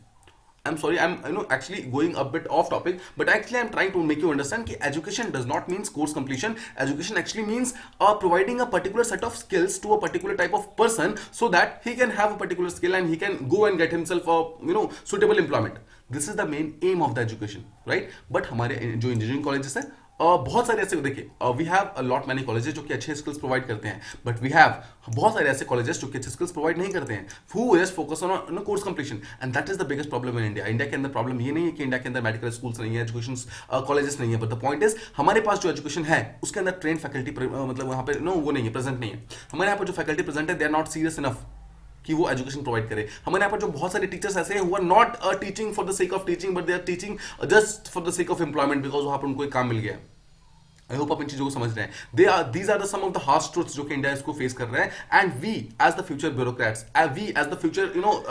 I'm sorry, I'm actually going a bit off topic, but actually I'm trying to make you understand that education does not mean course completion. Education actually means providing a particular set of skills to a particular type of person so that he can have a particular skill and he can go and get himself a suitable employment. This is the main aim of the education, right? But हमारे जो engineering colleges हैं बहुत सारे ऐसे, देखिए we have lot many colleges जो कि अच्छे स्किल्स प्रोवाइड करते हैं, बट वी हैव बहुत सारे ऐसे कॉलेजेस जो कि अच्छे स्किल्स प्रोवाइड नहीं करते हैं, who just focus on course completion, and that is the biggest problem in India. India के अंदर प्रॉब्लम ये नहीं है कि इंडिया के अंदर मेडिकल स्कूल्स नहीं है, एजुकेशन कॉलेजेस नहीं है, बट द पॉइंट इज हमारे पास जो एजुकेशन है उसके अंदर ट्रेन फैकल्टी मतलब वहाँ पे वो नहीं है, प्रेजेंट नहीं है। हमारे यहाँ पर जो फैकल्टी प्रेजेंट है they are not serious enough कि वो एजुकेशन प्रोवाइड करे। हमारे यहाँ पर जो बहुत सारे टीचर्स ऐसे हैं who are not teaching for the sake of teaching, but they are teaching just for the sake of employment, because वहाँ पर उनको एक काम मिल गया है। आई होप आप इन चीजों को समझ रहे हैं। These are the some of the harsh truths जो कि इंडिया इसको फेस कर रहा है, and we as the future bureaucrats, we as the future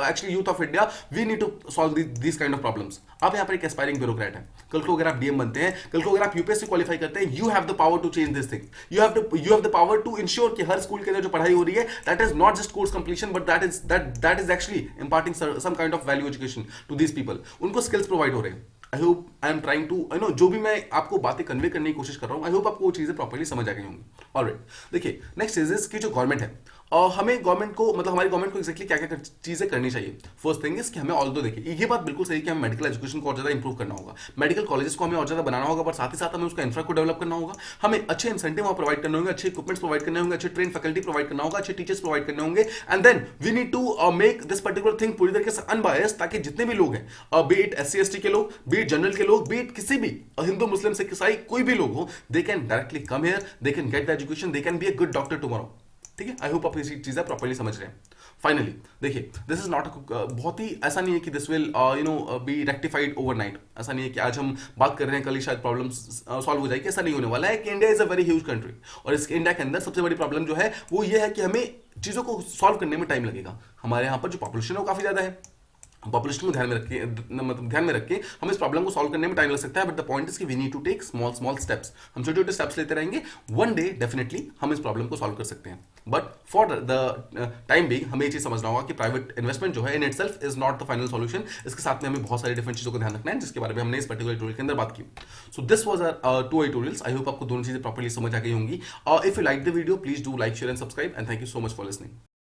actually youth of India, we need to solve this kind of problems. आप यहाँ पर एक एस्पायरिंग ब्यूरोक्रेट है, कल को अगर आप डीएम बनते हैं, कल को अगर आप यूपीएससी क्वालिफाई करते हैं, you have the power to change this thing, you have the power to ensure कि हर स्कूल के अंदर जो पढ़ाई हो रही है that is not just course completion, but that is actually imparting some kind of value education to these people. उनको स्किल्स प्रोवाइड हो रहे हैं। I hope I am trying to जो भी मैं आपको बातें कन्वे करने की कोशिश कर रहा हूँ, आई होप आपको वो चीजें प्रॉपर्ली समझ आ गई होंगी। ऑलराइट, देखिए नेक्स्ट चीज की जो गवर्नमेंट है, हमें गवर्नमेंट को मतलब हमारी गवर्नमेंट को एक्जैक्टली क्या क्या चीजें करनी चाहिए। फर्स्ट थिंग इज कि हमें ऑल्दो देखिए ये बात बिल्कुल सही कि हमें मेडिकल एजुकेशन को और ज्यादा इंप्रूव करना होगा, मेडिकल कॉलेजेस को हमें और ज्यादा बनाना होगा, बट साथ ही साथ हमें उसका इंफ्रा को डेवलप करना होगा, हमें अच्छे इंसेंटिव वहाँ प्रोवाइड करने होंगे, अच्छे इक्विपमेंट्स प्रोवाइड करने होंगे, अच्छे ट्रेन फैकल्टी प्रोवाइड करना होगा, अच्छे टीचर्स प्रोवाइड करने होंगे, and then we need to make this particular thing पूरी तरीके से अनबायस्ड, ताकि जितने भी लोग हैं, बी इट एससी एसटी के लोग, बी इट जनरल के लोग, बी इट किसी भी हिंदू मुस्लिम सिख ईसाई कोई भी लोग हो, they can directly come here, they can get the education, they can be a good doctor tomorrow. ठीक है, आई होप आप इसी चीजें प्रॉपर्ली समझ रहे हैं। फाइनली देखिए, दिस इज नॉट बहुत ही ऐसा नहीं है कि this will be rectified overnight. ऐसा नहीं है कि आज हम बात कर रहे हैं कल ही शायद प्रॉब्लम सॉल्व हो जाएगी, ऐसा नहीं होने वाला है। कि India is a very huge country, और इस इंडिया के अंदर सबसे बड़ी प्रॉब्लम जो है वो ये है कि हमें चीजों को सॉल्व करने में टाइम लगेगा। हमारे यहाँ पर जो पॉपुलेशन है वो काफी ज्यादा है, पॉपुलेशन को ध्यान में रख के मतलब ध्यान में रख के हमें इस प्रॉब्लम को सॉल्व करने में टाइम लग सकता है, बट द पॉइंट इज कि we need to take small small steps. हम छोटे छोटे स्टेप्स लेते रहेंगे, वन डे डेफिनेटली हम इस प्रॉब्लम को सॉल्व कर सकते हैं। But for the time being हमें ये चीज समझना होगा कि प्राइवेट इन्वेस्टमेंट जो है in itself is not the final solution. इसके साथ में हमें बहुत सारी डिफरेंट चीजों को ध्यान रखना है, जिसके बारे में हमने इस पर्टिकुलर ट्यूटोरियल के अंदर बात की। So this was our 2 tutorials. I hope आपको दोनों चीजें प्रॉपर्ली समझ आ गई होंगी। If you like the video please do like share and subscribe, and thank you so much for listening.